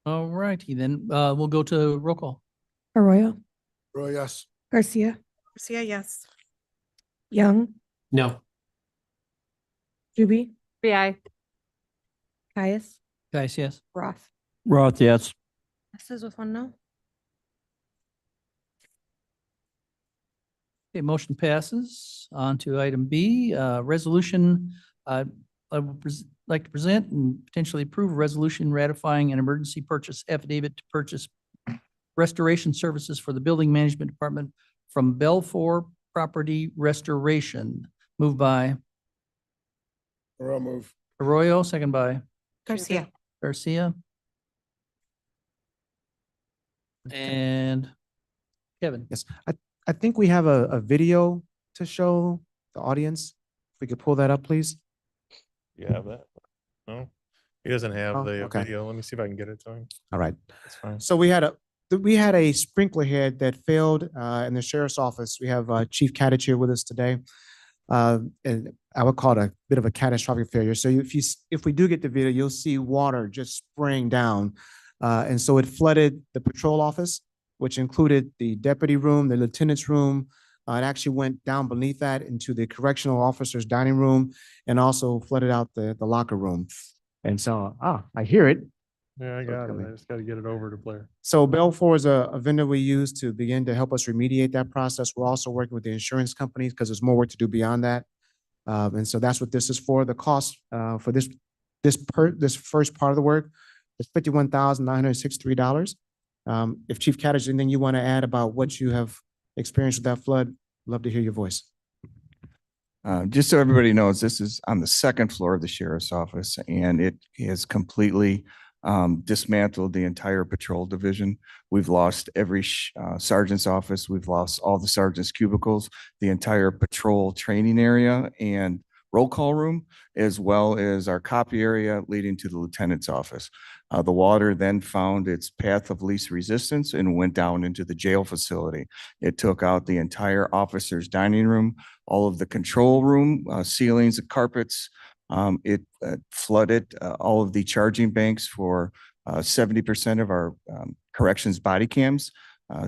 Speaker 2: All righty, then, we'll go to roll call.
Speaker 3: Arroyo,
Speaker 8: Oh, yes.
Speaker 3: Garcia,
Speaker 5: Garcia, yes.
Speaker 3: Young,
Speaker 11: No.
Speaker 3: Juby. Aye. Caius,
Speaker 2: Guys, yes.
Speaker 3: Roth.
Speaker 1: Roth, yes.
Speaker 3: Passes with 1 no.
Speaker 2: Okay, motion passes. On to item B, resolution. I would like to present and potentially approve a resolution ratifying an emergency purchase affidavit to purchase restoration services for the building management department from Belfour Property Restoration. Moved by
Speaker 8: I'll move.
Speaker 2: Arroyo, second by
Speaker 5: Garcia.
Speaker 2: Garcia. And Kevin.
Speaker 10: Yes, I think we have a video to show the audience. If we could pull that up, please.
Speaker 6: You have that? No? He doesn't have
Speaker 10: Oh,
Speaker 6: the
Speaker 10: okay.
Speaker 6: video. Let me see if I can get it to him.
Speaker 10: All right.
Speaker 6: That's fine.
Speaker 10: So we had a sprinkler head that failed in the sheriff's office. We have Chief Kadich here with us today. And I would call it a bit of a catastrophic failure. So if we do get the video, you'll see water just spraying down. And so it flooded the patrol office, which included the deputy room, the lieutenant's room. It actually went down beneath that into the correctional officer's dining room and also flooded out the locker room. And so, I hear it.
Speaker 6: Yeah, I
Speaker 10: So
Speaker 6: got it.
Speaker 10: coming.
Speaker 6: I just got to get it over to Blair.
Speaker 10: So Belfour is a vendor we use to begin to help us remediate that process. We're also working with the insurance companies because there's more work to do beyond that. And so that's what this is for. The cost for this first part of the work is $51,963. If Chief Kadich, anything you want to add about what you have experienced with that flood, love to hear your voice.
Speaker 12: Just so everybody knows, this is on the second floor of the sheriff's office, and it has completely dismantled the entire patrol division. We've lost every sergeant's office. We've lost all the sergeant's cubicles, the entire patrol training area and roll call room, as well as our copy area leading to the lieutenant's office. The water then found its path of least resistance and went down into the jail facility. It took out the entire officer's dining room, all of the control room, ceilings, carpets. It flooded all of the charging banks for 70% of our corrections body cams,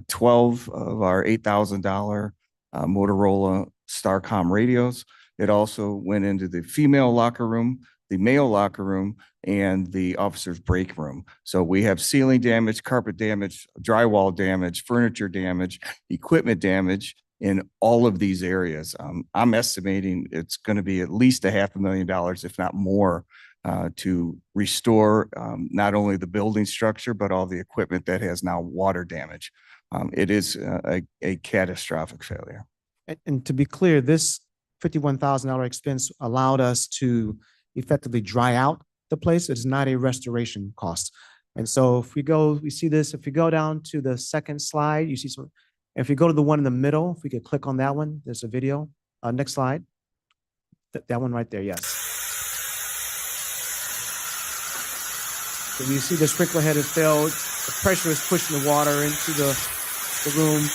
Speaker 12: 12 of our $8,000 Motorola Starcom radios. It also went into the female locker room, the male locker room, and the officer's break room. So we have ceiling damage, carpet damage, drywall damage, furniture damage, equipment damage in all of these areas. I'm estimating it's going to be at least $500,000, if not more, to restore not only the building structure, but all the equipment that has now water damage. It is a catastrophic failure.
Speaker 10: And to be clear, this $51,000 expense allowed us to effectively dry out the place. It's not a restoration cost. And so if we see this, if we go down to the second slide, you see some, if you go to the one in the middle, if we could click on that one, there's a video. Next slide. That one right there, yes. So you see the sprinkler head has failed. The pressure is pushing the water into the room.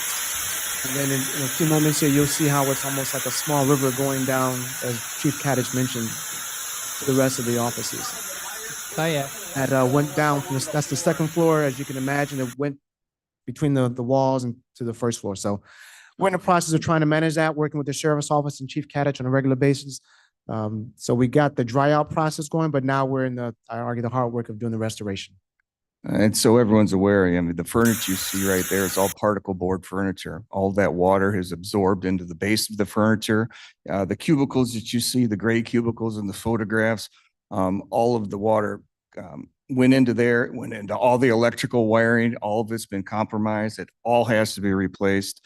Speaker 10: And then in a few moments here, you'll see how it's almost like a small river going down, as Chief Kadich mentioned, to the rest of the offices.
Speaker 2: Kayak.
Speaker 10: That went down from that's the second floor. As you can imagine, it went between the walls and to the first floor. So we're in the process of trying to manage that, working with the sheriff's office and Chief Kadich on a regular basis. So we got the dry out process going, but now we're in I argue, the hard work of doing the restoration.
Speaker 12: And so everyone's aware, I mean, the furniture you see right there is all particle board furniture. All that water has absorbed into the base of the furniture. The cubicles that you see, the gray cubicles in the photographs, all of the water went into there, it went into all the electrical wiring, all of it's been compromised. It all has to be replaced.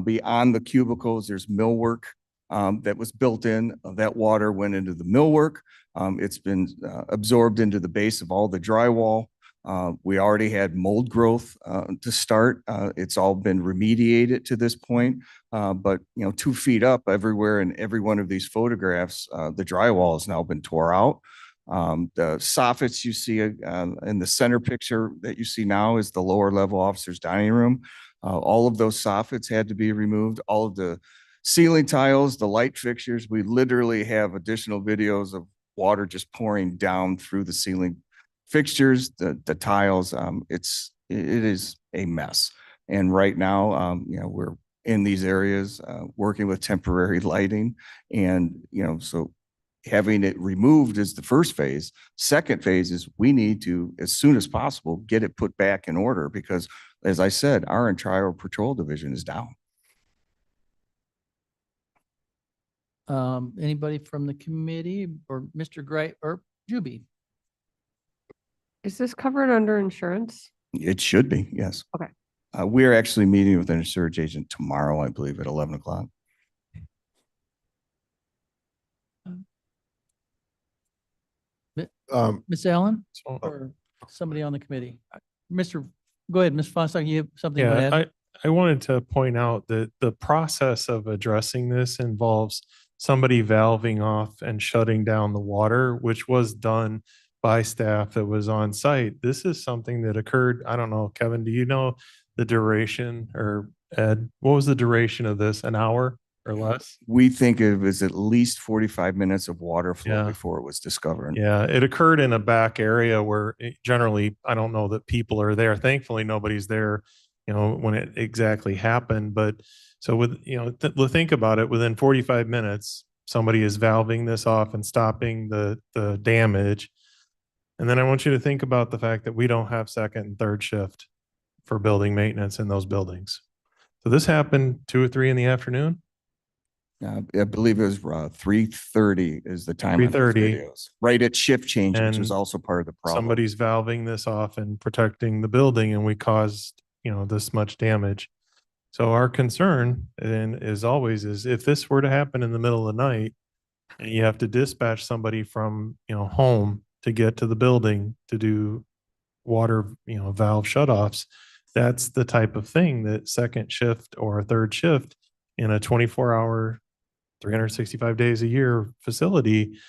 Speaker 12: Beyond the cubicles, there's millwork that was built in. That water went into the millwork. It's been absorbed into the base of all the drywall. We already had mold growth to start. It's all been remediated to this point. But 2 feet up everywhere in every one of these photographs, the drywall has now been tore out. The soffits you see in the center picture that you see now is the lower level officer's dining room. All of those soffits had to be removed. All of the ceiling tiles, the light fixtures, we literally have additional videos of water just pouring down through the ceiling fixtures, the tiles. It is a mess. And right now, we're in these areas working with temporary lighting. And, so having it removed is the first phase. Second phase is we need to, as soon as possible, get it put back in order because, as I said, our entire patrol division is down.
Speaker 2: Anybody from the committee or Mr. Gray or Juby?
Speaker 3: Is this covered under insurance?
Speaker 12: It should be, yes.
Speaker 3: Okay.
Speaker 12: We are actually meeting with an insurance agent tomorrow, I believe, at 11 o'clock.
Speaker 2: Ms. Allen
Speaker 6: So-
Speaker 2: or somebody on the committee? Go ahead, Ms. Fosstock, you have something to add?
Speaker 6: Yeah, I wanted to point out that the process of addressing this involves somebody valving off and shutting down the water, which was done by staff that was on site. This is something that occurred, I don't know, Kevin, do you know the duration, or Ed, what was the duration of this? An hour or less?
Speaker 12: We think it was at least 45 minutes of water flow
Speaker 6: Yeah.
Speaker 12: before it was discovered.
Speaker 6: Yeah, it occurred in a back area where generally, I don't know that people are there. Thankfully, nobody's there, when it exactly happened. But so with, think about it, within 45 minutes, somebody is valving this off and stopping the damage. And then I want you to think about the fact that we don't have second and third shift for building maintenance in those buildings. So this happened 2 or 3 in the afternoon.
Speaker 12: I believe it was 3:30 is the time. on those
Speaker 6: 3:30.
Speaker 12: videos. Right at shift change, which was
Speaker 6: And
Speaker 12: also part of the problem.
Speaker 6: Somebody's valving this off and protecting the building, and we caused, this much damage. So our concern and is always is if this were to happen in the middle of the night and you have to dispatch somebody from, home to get to the building to do water, valve shutoffs, that's the type of thing that second shift or third shift in a 24-hour, 365 days a year facility,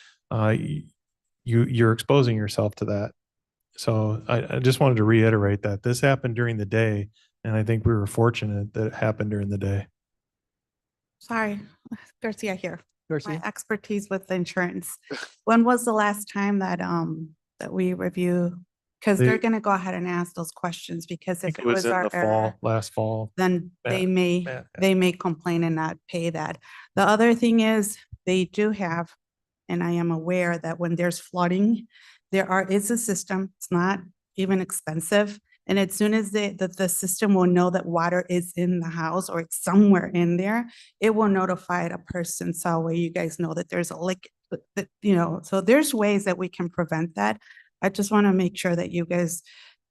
Speaker 6: you're exposing yourself to that. So I just wanted to reiterate that this happened during the day, and I think we were fortunate that it happened during the day.
Speaker 5: Sorry, Garcia here. My
Speaker 2: Garcia?
Speaker 5: expertise with insurance. When was the last time that we review? Because
Speaker 6: They-
Speaker 5: they're gonna go ahead and ask those questions because
Speaker 6: I
Speaker 5: if
Speaker 6: think
Speaker 5: it was
Speaker 6: in
Speaker 5: our
Speaker 6: the fall,
Speaker 5: error,
Speaker 6: last fall.
Speaker 5: then they
Speaker 6: Matt,
Speaker 5: may complain and not pay that. The other thing is they do have, and I am aware that when there's flooding, is a system, it's not even expensive. And as soon as the system will know that water is in the house or it's somewhere in there, it will notify the person. So way you guys know that there's a leak, so there's ways that we can prevent that. I just want to make sure that you guys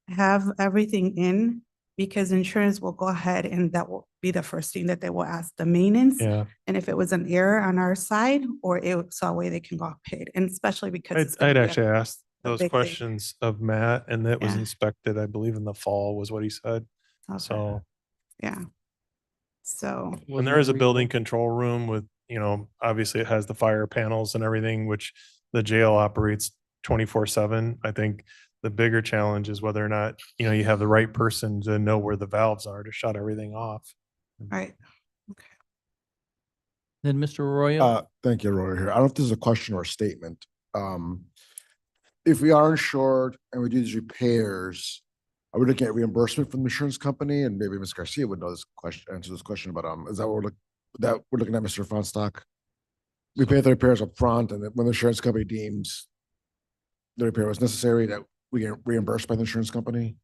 Speaker 5: have everything in because insurance will go ahead and that will be the first thing that they will ask the maintenance.
Speaker 6: Yeah,
Speaker 5: And if it was an error on our side or it saw a way they can go paid, and especially because. it's gonna
Speaker 6: I'd
Speaker 5: be a-
Speaker 6: actually asked
Speaker 5: a
Speaker 6: those
Speaker 5: big thing.
Speaker 6: questions of Matt, and that was
Speaker 5: Yeah.
Speaker 6: inspected, I believe, in the fall was what he said.
Speaker 5: Okay,
Speaker 6: So,
Speaker 5: yeah. So,
Speaker 6: and there is a building control room with, obviously it has the fire panels and everything, which the jail operates 24/7. I think the bigger challenge is whether or not, you have the right person to know where the valves are to shut everything off.
Speaker 5: right.
Speaker 2: Then Mr. Arroyo?
Speaker 13: Thank you, Roy here. I don't know if this is a question or a statement. If we are insured and we do these repairs, are we looking at reimbursement from the insurance company? And maybe Ms. Garcia would know this question, answer this question, but is that what we're looking at, Mr. Frontstock? We pay the repairs up front, and then when the insurance company deems the repair was necessary, that we get reimbursed by the insurance company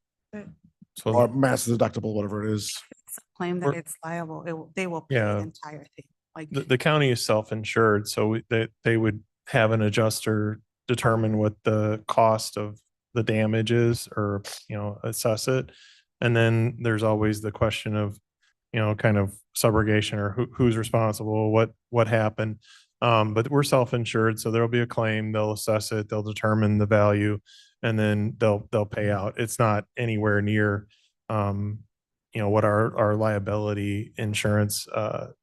Speaker 6: So
Speaker 13: or mass deductible, whatever it is.
Speaker 5: It's a claim that
Speaker 6: We're-
Speaker 5: it's liable, they will pay
Speaker 6: Yeah.
Speaker 5: the entire thing. Like,
Speaker 6: the county is self-insured, so they would have an adjuster determine what the cost of the damage is or, assess it. And then there's always the question of, kind of subrogation or who's responsible, what happened. But we're self-insured, so there'll be a claim, they'll assess it, they'll determine the value, and then they'll pay out. It's not anywhere near, what our liability insurance,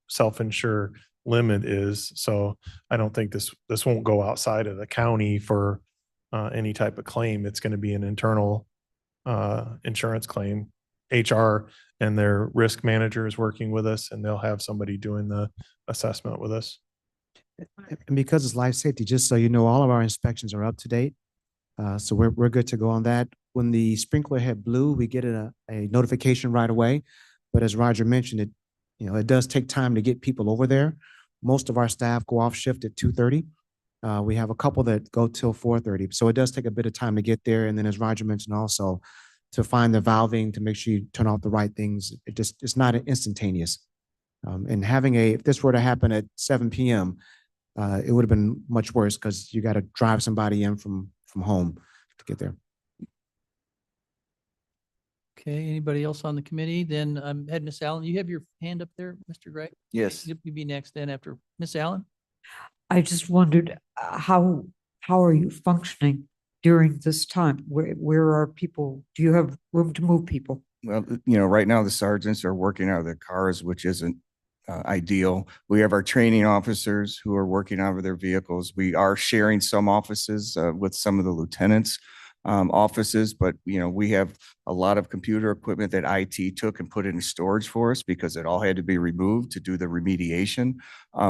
Speaker 6: self-insure limit is. So I don't think this won't go outside of the county for, any type of claim. It's going to be an internal, insurance claim. HR and their risk manager is working with us, and they'll have somebody doing the assessment with us.
Speaker 10: And because it's life safety, just so you know, all of our inspections are up to date. So we're good to go on that. When the sprinkler head blew, we get a notification right away. But as Roger mentioned, it does take time to get people over there. Most of our staff go off shift at 2:30. We have a couple that go till 4:30. So it does take a bit of time to get there. And then as Roger mentioned also, to find the valving, to make sure you turn off the right things. It's not instantaneous. And if this were to happen at 7 p.m., it would have been much worse because you got to drive somebody in from home to get there.
Speaker 2: Okay, anybody else on the committee? Then had Miss Allen, you have your hand up there, Mr. Gregg?
Speaker 9: Yes.
Speaker 2: You'll be next then after Miss Allen.
Speaker 7: I just wondered, how are you functioning during this time? Where are people? Do you have room to move people?
Speaker 12: Well, right now the sergeants are working out of their cars, which isn't ideal. We have our training officers who are working out of their vehicles. We are sharing some offices with some of the lieutenants' offices, but we have a lot of computer equipment that IT took and put into storage for us because it all had to be removed to do the remediation.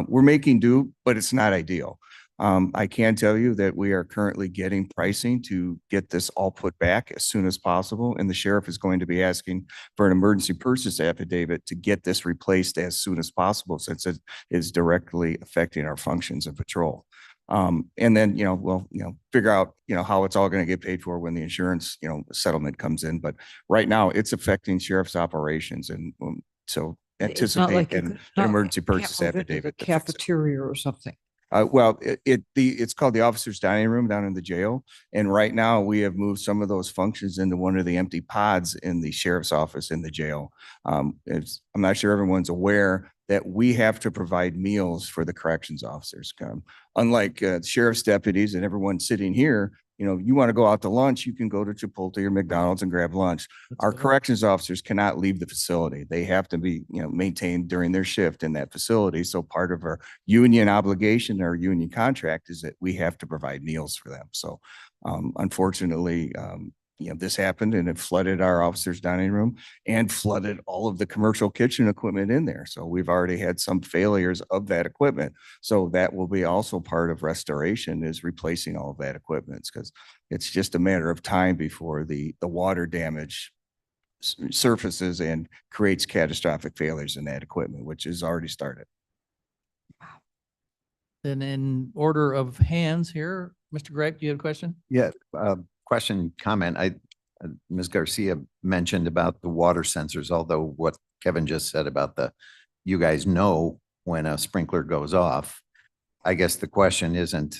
Speaker 12: We're making do, but it's not ideal. I can tell you that we are currently getting pricing to get this all put back as soon as possible. And the sheriff is going to be asking for an emergency purchase affidavit to get this replaced as soon as possible, since it is directly affecting our functions of patrol. And then, we'll, figure out, how it's all going to get paid for when the insurance, settlement comes in. But right now it's affecting sheriff's operations. And so
Speaker 7: It's not
Speaker 12: anticipate
Speaker 7: like
Speaker 12: an emergency purchase affidavit. to fix it.
Speaker 7: Cafeteria or something.
Speaker 12: Well, it's called the officer's dining room down in the jail. And right now we have moved some of those functions into one of the empty pods in the sheriff's office in the jail. I'm not sure everyone's aware that we have to provide meals for the corrections officers. Unlike sheriff's deputies and everyone sitting here, you want to go out to lunch, you can go to Chipotle or McDonald's and grab lunch. Our corrections officers cannot leave the facility. They have to be, maintained during their shift in that facility. So part of our union obligation, our union contract is that we have to provide meals for them. So unfortunately, this happened and it flooded our officers' dining room and flooded all of the commercial kitchen equipment in there. So we've already had some failures of that equipment. So that will be also part of restoration, is replacing all of that equipment, because it's just a matter of time before the water damage surfaces and creates catastrophic failures in that equipment, which has already started.
Speaker 2: Then in order of hands here, Mr. Gregg, do you have a question?
Speaker 14: Yeah, question, comment. Ms. Garcia mentioned about the water sensors, although what Kevin just said about you guys know when a sprinkler goes off. I guess the question isn't,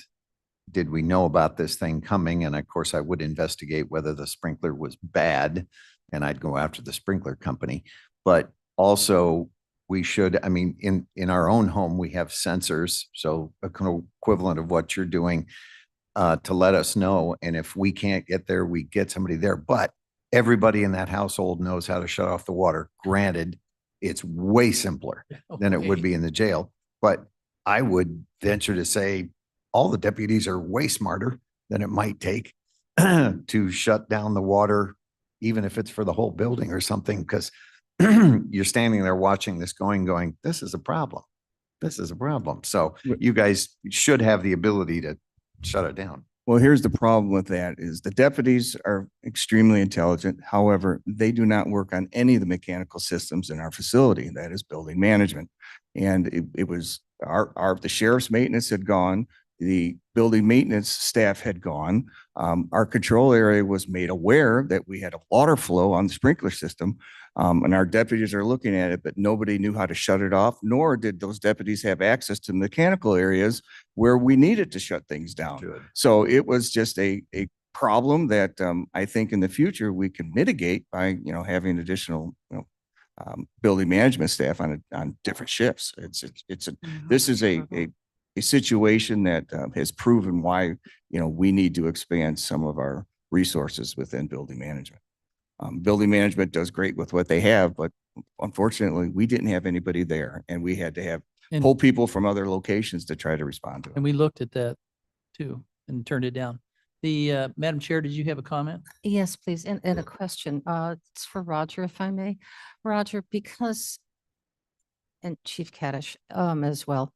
Speaker 14: did we know about this thing coming? And of course I would investigate whether the sprinkler was bad and I'd go after the sprinkler company. But also we should, in our own home, we have sensors. So a equivalent of what you're doing, to let us know. And if we can't get there, we get somebody there. But everybody in that household knows how to shut off the water. Granted, it's way simpler than it would be in the jail. But I would venture to say all the deputies are way smarter than it might take to shut down the water, even if it's for the whole building or something, because you're standing there watching this going, this is a problem. This is a problem. So you guys should have the ability to shut it down.
Speaker 12: Well, here's the problem with that is the deputies are extremely intelligent. However, they do not work on any of the mechanical systems in our facility. That is building management. And it was the sheriff's maintenance had gone. The building maintenance staff had gone. Our control area was made aware that we had a water flow on the sprinkler system. And our deputies are looking at it, but nobody knew how to shut it off, nor did those deputies have access to mechanical areas where we needed to shut things down.
Speaker 14: Good.
Speaker 12: So it was just a problem that I think in the future we can mitigate by, having additional, building management staff on different shifts. This is a situation that has proven why, we need to expand some of our resources within building management. Building management does great with what they have, but unfortunately, we didn't have anybody there, and we had to
Speaker 2: And-
Speaker 12: pull people from other locations to try to respond to it.
Speaker 2: And we looked at that too and turned it down. The, Madam Chair, did you have a comment?
Speaker 15: Yes, please. And a question. It's for Roger, if I may. Roger, because, and Chief Kaddish, as well,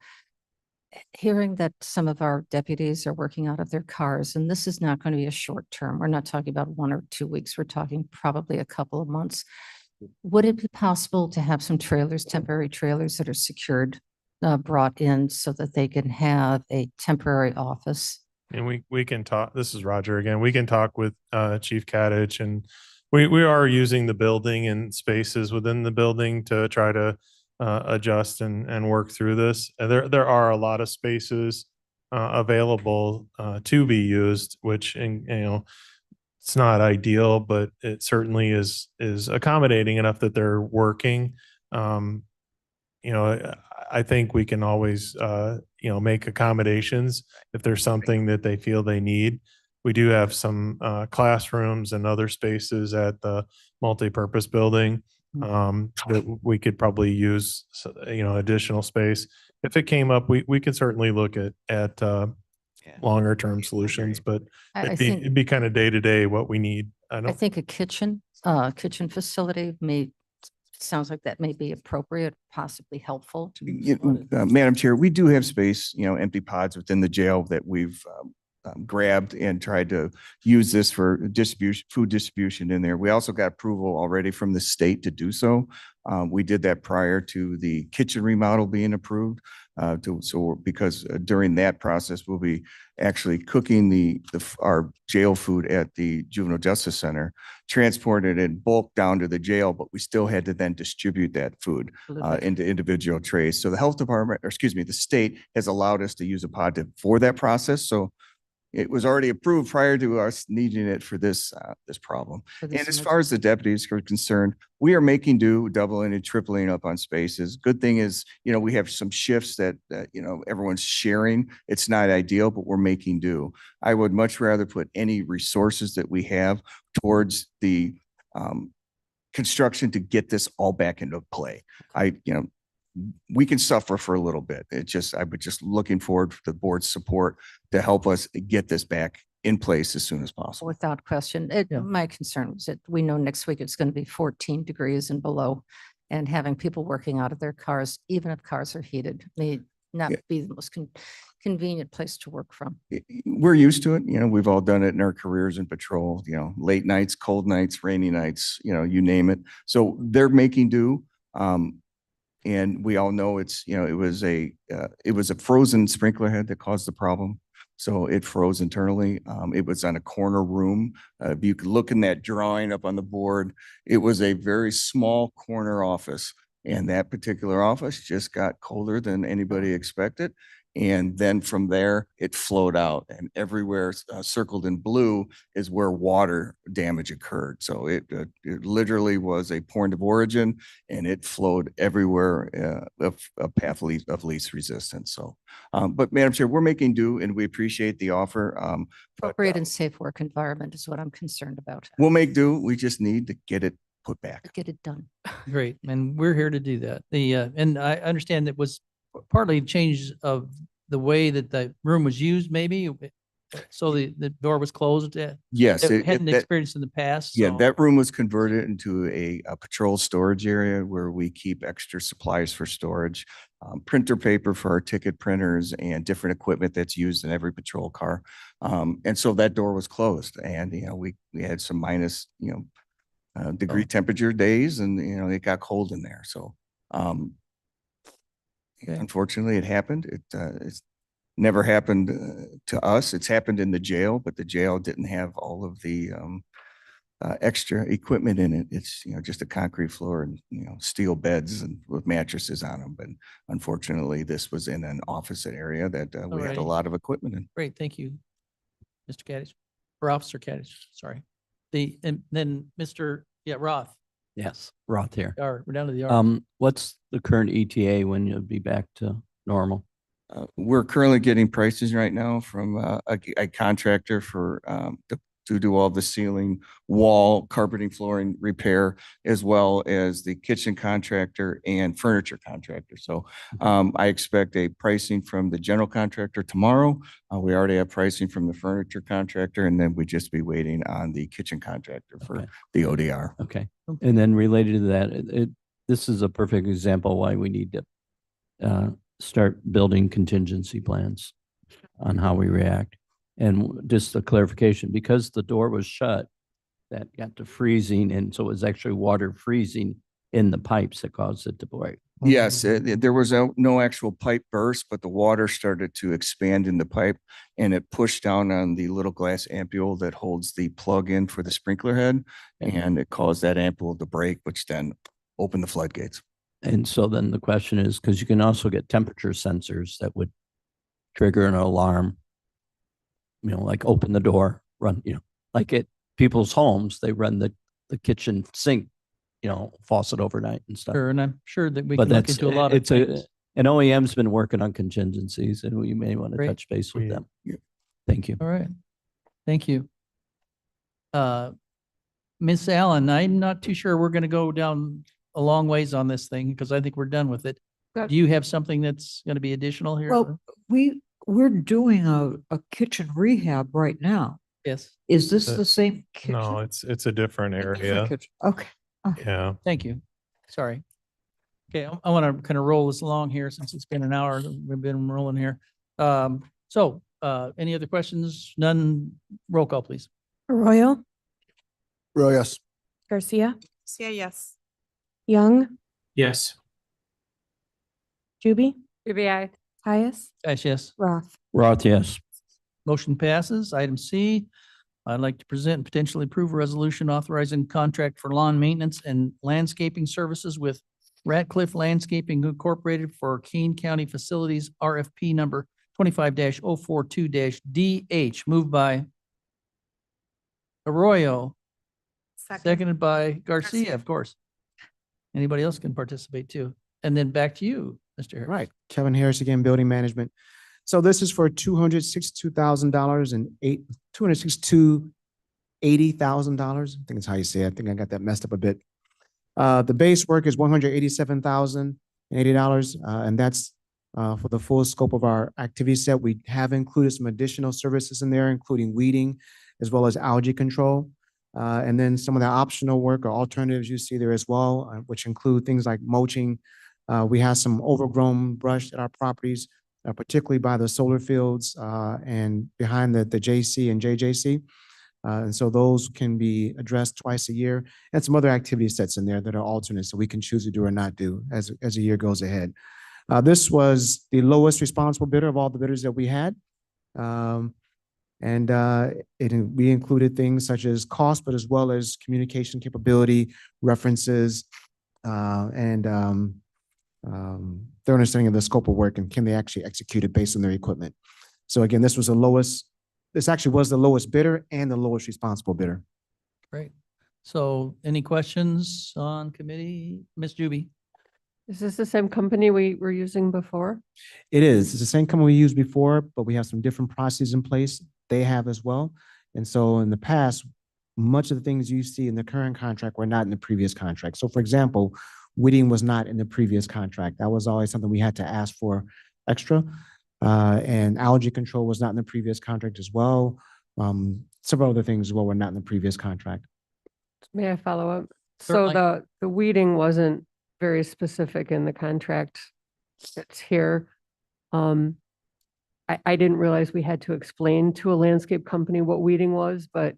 Speaker 15: hearing that some of our deputies are working out of their cars, and this is not going to be a short term. We're not talking about 1 or 2 weeks. We're talking probably a couple of months. Would it be possible to have some trailers, temporary trailers that are secured, brought in so that they can have a temporary office?
Speaker 6: And we can talk, this is Roger again, we can talk with Chief Kadich, and we are using the building and spaces within the building to try to adjust and work through this. And there are a lot of spaces available to be used, which, it's not ideal, but it certainly is accommodating enough that they're working. I think we can always, make accommodations if there's something that they feel they need. We do have some classrooms and other spaces at the multipurpose building that we could probably use, additional space. If it came up, we could certainly look at longer term solutions, but
Speaker 15: I think,
Speaker 6: it'd be kind of day to day what we need.
Speaker 15: I think a kitchen facility sounds like that may be appropriate, possibly helpful.
Speaker 12: Madam Chair, we do have space, empty pods within the jail that we've grabbed and tried to use this for distribution, food distribution in there. We also got approval already from the state to do so. We did that prior to the kitchen remodel being approved. Because during that process, we'll be actually cooking our jail food at the Juvenile Justice Center, transported in bulk down to the jail, but we still had to then distribute that food into individual trays. So the health department, or excuse me, the state has allowed us to use a pod for that process. So it was already approved prior to us needing it for this problem. And as far as the deputies are concerned, we are making do, doubling and tripling up on spaces. Good thing is, we have some shifts that everyone's sharing. It's not ideal, but we're making do. I would much rather put any resources that we have towards the construction to get this all back into play. We can suffer for a little bit. I was just looking forward to the board's support to help us get this back in place as soon as possible.
Speaker 15: Without question. My concern was that we know next week it's going to be 14 degrees and below, and having people working out of their cars, even if cars are heated, may not be the most convenient place to work from.
Speaker 12: We're used to it. We've all done it in our careers in patrol, late nights, cold nights, rainy nights, you name it. So they're making do. And we all know it was a frozen sprinkler head that caused the problem. So it froze internally. It was on a corner room. If you could look in that drawing up on the board, it was a very small corner office. And that particular office just got colder than anybody expected. And then from there, it flowed out, and everywhere circled in blue is where water damage occurred. So it literally was a point of origin, and it flowed everywhere of path of least resistance. So, but Madam Chair, we're making do, and we appreciate the offer.
Speaker 15: Appropriate and safe work environment is what I'm concerned about.
Speaker 12: We'll make do. We just need to get it put back.
Speaker 15: Get it done.
Speaker 2: Great. And we're here to do that. And I understand it was partly change of the way that the room was used, maybe. So the door was closed.
Speaker 12: Yes.
Speaker 2: It hadn't experienced in the past.
Speaker 12: Yeah,
Speaker 2: so-
Speaker 12: that room was converted into a patrol storage area where we keep extra supplies for storage, printer paper for our ticket printers, and different equipment that's used in every patrol car. And so that door was closed, and, we had some minus, degree temperature days, and, it got cold in there. So, unfortunately, it happened. It's never happened to us. It's happened in the jail, but the jail didn't have all of the extra equipment in it. It's, just a concrete floor and, steel beds and with mattresses on them. But unfortunately, this was in an office area that we had a
Speaker 2: Alrighty.
Speaker 12: lot of equipment in.
Speaker 2: Great. Thank you, Mr. Gaddis. or Officer Kaddish, sorry. And then Mr., Roth,
Speaker 1: Yes, Roth here.
Speaker 2: we're down to the R.
Speaker 1: What's the current ETA when you'll be back to normal?
Speaker 12: We're currently getting prices right now from a contractor for to do all the ceiling, wall, carpeting, flooring repair, as well as the kitchen contractor and furniture contractor. So I expect a pricing from the general contractor tomorrow. We already have pricing from the furniture contractor, and then we just be waiting on the kitchen contractor for
Speaker 1: Okay.
Speaker 12: the ODR.
Speaker 1: Okay. And then related to that, this is a perfect example why we need to start building contingency plans on how we react. And just a clarification, because the door was shut, that got to freezing, and so it was actually water freezing in the pipes that caused it to break.
Speaker 12: Yes, there was no actual pipe burst, but the water started to expand in the pipe and it pushed down on the little glass ampule that holds the plug in for the sprinkler head. And it caused that ampule to break, which then opened the floodgates.
Speaker 1: And so then the question is, because you can also get temperature sensors that would trigger an alarm, like open the door, run, like at people's homes, they run the kitchen sink, faucet overnight and stuff.
Speaker 2: Sure, and I'm sure that we
Speaker 1: But
Speaker 2: can look
Speaker 1: that's,
Speaker 2: into a lot of
Speaker 1: it's
Speaker 2: things.
Speaker 1: an OEM's been working on contingencies, and we may want to
Speaker 2: Great.
Speaker 1: touch base with
Speaker 6: Yeah.
Speaker 1: them. Thank you.
Speaker 2: All right. Thank you. Miss Allen, I'm not too sure we're going to go down a long ways on this thing because I think we're done with it.
Speaker 3: Good.
Speaker 2: Do you have something that's going to be additional here?
Speaker 7: Well, we're doing a kitchen rehab right now.
Speaker 2: Yes,
Speaker 7: Is this
Speaker 6: Uh,
Speaker 7: the same kitchen?
Speaker 6: No, it's a different
Speaker 7: Different
Speaker 6: area.
Speaker 7: kitchen. Okay.
Speaker 6: Yeah.
Speaker 2: thank you. Sorry. Okay, I want to kind of roll this along here since it's been an hour that we've been rolling here. So any other questions? None? Roll call, please.
Speaker 3: Arroyo,
Speaker 13: Roy, yes.
Speaker 3: Garcia,
Speaker 5: Garcia, yes.
Speaker 3: Young,
Speaker 11: Yes.
Speaker 3: Juby. Juby, Caius,
Speaker 2: Yes.
Speaker 3: Roth.
Speaker 1: Roth, yes.
Speaker 2: Motion passes. Item C, I'd like to present and potentially approve a resolution authorizing contract for lawn maintenance and landscaping services with Ratcliffe Landscaping Incorporated for Kane County Facilities RFP number 25-042-DH. Moved by Arroyo, seconded by Garcia,
Speaker 5: Garcia.
Speaker 2: of course. Anybody else can participate too. And then back to you, Mr. Harris.
Speaker 10: Right, Kevin Harris again, Building Management. So this is for $262,000 and $280,000. I think it's how you say it. I think I got that messed up a bit. The base work is $187,080, and that's for the full scope of our activity set. We have included some additional services in there, including weeding as well as algae control. And then some of the optional work or alternatives you see there as well, which include things like mulching. We have some overgrown brush at our properties, particularly by the solar fields and behind the JC and JJC. And so those can be addressed twice a year, and some other activity sets in there that are alternate, so we can choose to do or not do as the year goes ahead. This was the lowest responsible bidder of all the bidders that we had. We included things such as cost, but as well as communication capability, references, and their understanding of the scope of work and can they actually execute it based on their equipment. So again, this actually was the lowest bidder and the lowest responsible bidder.
Speaker 2: Great. So any questions on committee? Ms. Juby?
Speaker 3: Is this the same company we were using before?
Speaker 10: It is. It's the same company we used before, but we have some different processes in place. They have as well. And so in the past, much of the things you see in the current contract were not in the previous contract. So for example, weeding was not in the previous contract. That was always something we had to ask for extra. And algae control was not in the previous contract as well. Several other things as well were not in the previous contract.
Speaker 3: May I follow up?
Speaker 2: Certainly.
Speaker 3: So the weeding wasn't very specific in the contract that's here. I didn't realize we had to explain to a landscape company what weeding was, but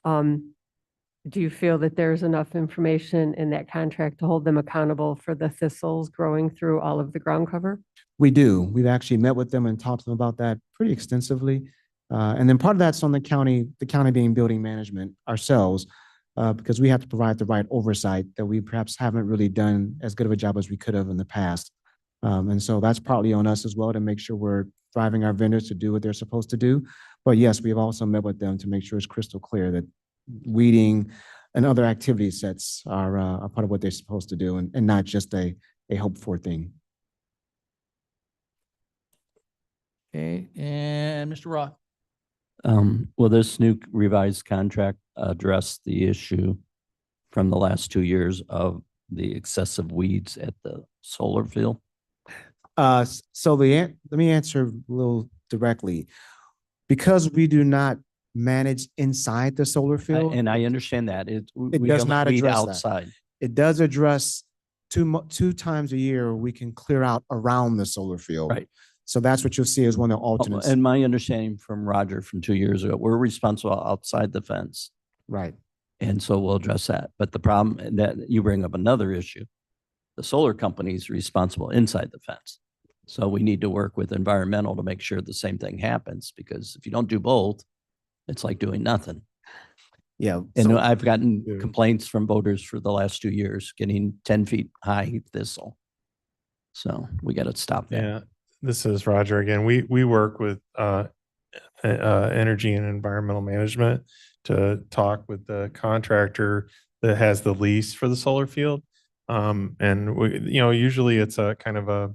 Speaker 3: do you feel that there's enough information in that contract to hold them accountable for the thistles growing through all of the ground cover?
Speaker 10: We do. We've actually met with them and talked to them about that pretty extensively. And then part of that's on the county being building management ourselves, because we have to provide the right oversight that we perhaps haven't really done as good of a job as we could have in the past. And so that's partly on us as well to make sure we're driving our vendors to do what they're supposed to do. But yes, we have also met with them to make sure it's crystal clear that weeding and other activity sets are a part of what they're supposed to do and not just a hoped for thing.
Speaker 2: Okay, and Mr. Roth.
Speaker 1: Will this new revised contract address the issue from the last 2 years of the excessive weeds at the solar field?
Speaker 10: So let me answer a little directly. Because we do not manage inside the solar field,
Speaker 1: And I understand that.
Speaker 10: it
Speaker 1: We
Speaker 10: does
Speaker 1: don't
Speaker 10: not
Speaker 1: weed
Speaker 10: address that.
Speaker 1: outside.
Speaker 10: It does address two times a year, we can clear out around the solar field.
Speaker 1: Right.
Speaker 10: So that's what you'll see as one of the alternates.
Speaker 1: And my understanding from Roger from 2 years ago, we're responsible outside the fence.
Speaker 10: Right.
Speaker 1: And so we'll address that. But the problem and that you bring up another issue, the solar company is responsible inside the fence. So we need to work with environmental to make sure the same thing happens, because if you don't do both, it's like doing nothing.
Speaker 10: Yeah.
Speaker 1: And
Speaker 10: so-
Speaker 1: I've gotten complaints from voters for the last 2 years, getting 10 feet high thistle. So we got to stop that.
Speaker 6: Yeah, this is Roger again. We work with energy and environmental management to talk with the contractor that has the lease for the solar field. And we, usually it's a kind of a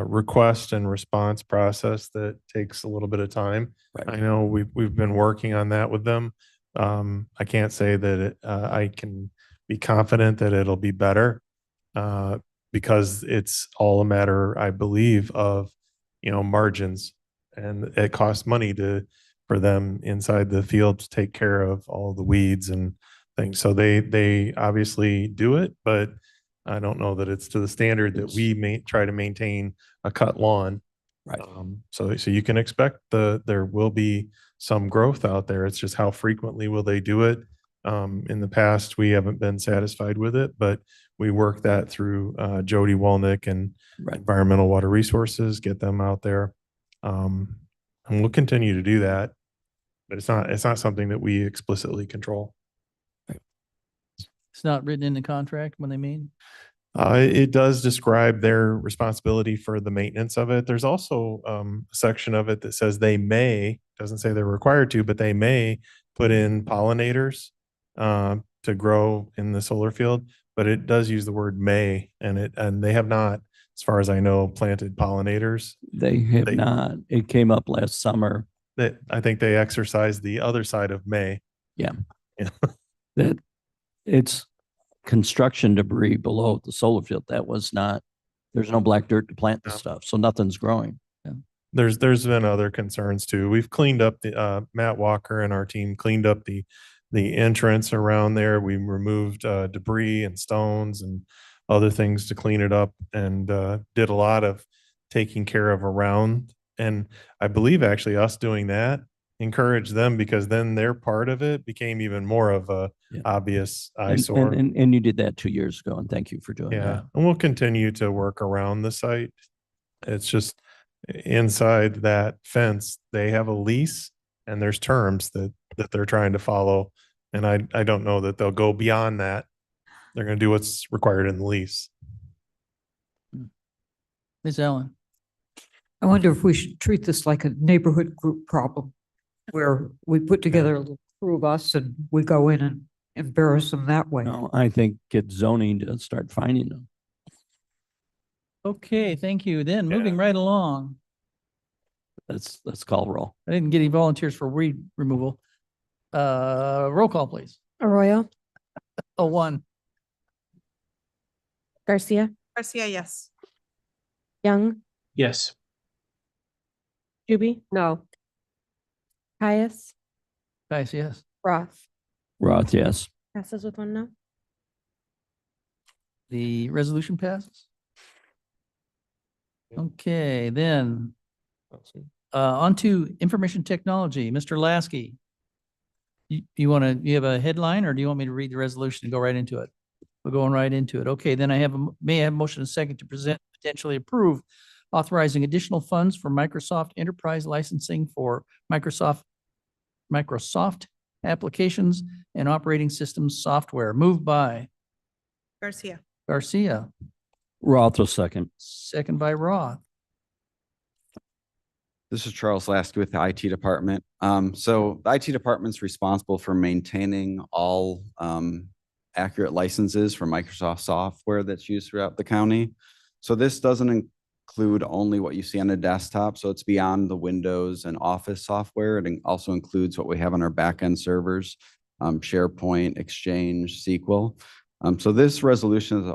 Speaker 6: request and response process that takes a little bit of time.
Speaker 1: Right.
Speaker 6: I know we've been working on that with them. I can't say that I can be confident that it'll be better because it's all a matter, I believe, of margins, and it costs money for them inside the field to take care of all the weeds and things. So they obviously do it, but I don't know that it's to the standard that we try to maintain a cut lawn.
Speaker 1: Right.
Speaker 6: So you can expect there will be some growth out there. It's just how frequently will they do it? In the past, we haven't been satisfied with it, but we work that through Jody Wolnick and
Speaker 1: Right.
Speaker 6: Environmental Water Resources, get them out there. And we'll continue to do that, but it's not something that we explicitly control.
Speaker 2: It's not written in the contract when they mean?
Speaker 6: It does describe their responsibility for the maintenance of it. There's also a section of it that says they may, doesn't say they're required to, but they may put in pollinators to grow in the solar field, but it does use the word may, and they have not, as far as I know, planted pollinators.
Speaker 1: They have not. It came up last summer.
Speaker 6: That I think they exercised the other side of may.
Speaker 1: Yeah.
Speaker 6: Yeah.
Speaker 1: That it's construction debris below the solar field. That was not, there's no black dirt to plant the
Speaker 6: No.
Speaker 1: stuff. So nothing's growing.
Speaker 6: There's been other concerns too. We've cleaned up the Matt Walker and our team cleaned up the entrance around there. We removed debris and stones and other things to clean it up, and did a lot of taking care of around. And I believe actually us doing that encouraged them, because then their part of it became even more of a
Speaker 1: Yeah.
Speaker 6: obvious
Speaker 1: And,
Speaker 6: eyesore.
Speaker 1: and you did that 2 years ago, and thank you for doing
Speaker 6: Yeah,
Speaker 1: that.
Speaker 6: and we'll continue to work around the site. It's just inside that fence, they have a lease and there's terms that they're trying to follow. And I don't know that they'll go beyond that. They're going to do what's required in the lease.
Speaker 2: Ms. Allen?
Speaker 7: I wonder if we should treat this like a neighborhood group problem, where we put together a little crew of us and we go in and embarrass them that way.
Speaker 1: No, I think get zoning to start finding them.
Speaker 2: Okay, thank you. Then moving right along.
Speaker 1: Let's call roll.
Speaker 2: I didn't get any volunteers for weed removal. Roll call, please.
Speaker 16: Arroyo,
Speaker 2: Oh, one.
Speaker 16: Garcia,
Speaker 5: Garcia, yes.
Speaker 16: Young,
Speaker 11: Yes.
Speaker 16: Juby,
Speaker 3: No.
Speaker 16: Caius,
Speaker 2: Guys, yes.
Speaker 16: Roth.
Speaker 1: Roth, yes.
Speaker 16: Passes with one no.
Speaker 2: The resolution passes. Okay, then, on to information technology. Mr. Lasky. You have a headline, or do you want me to read the resolution and go right into it? We're going right into it. Okay, then may I have a motion and second to present, potentially approve, authorizing additional funds for Microsoft Enterprise licensing for Microsoft applications and operating systems software. Moved by
Speaker 5: Garcia.
Speaker 1: Roth will second.
Speaker 2: second by Roth.
Speaker 9: This is Charles Lasky with the IT department. So the IT department's responsible for maintaining all accurate licenses for Microsoft software that's used throughout the county. So this doesn't include only what you see on the desktop. So it's beyond the Windows and Office software. It also includes what we have on our backend servers, SharePoint, Exchange, SQL. So this resolution is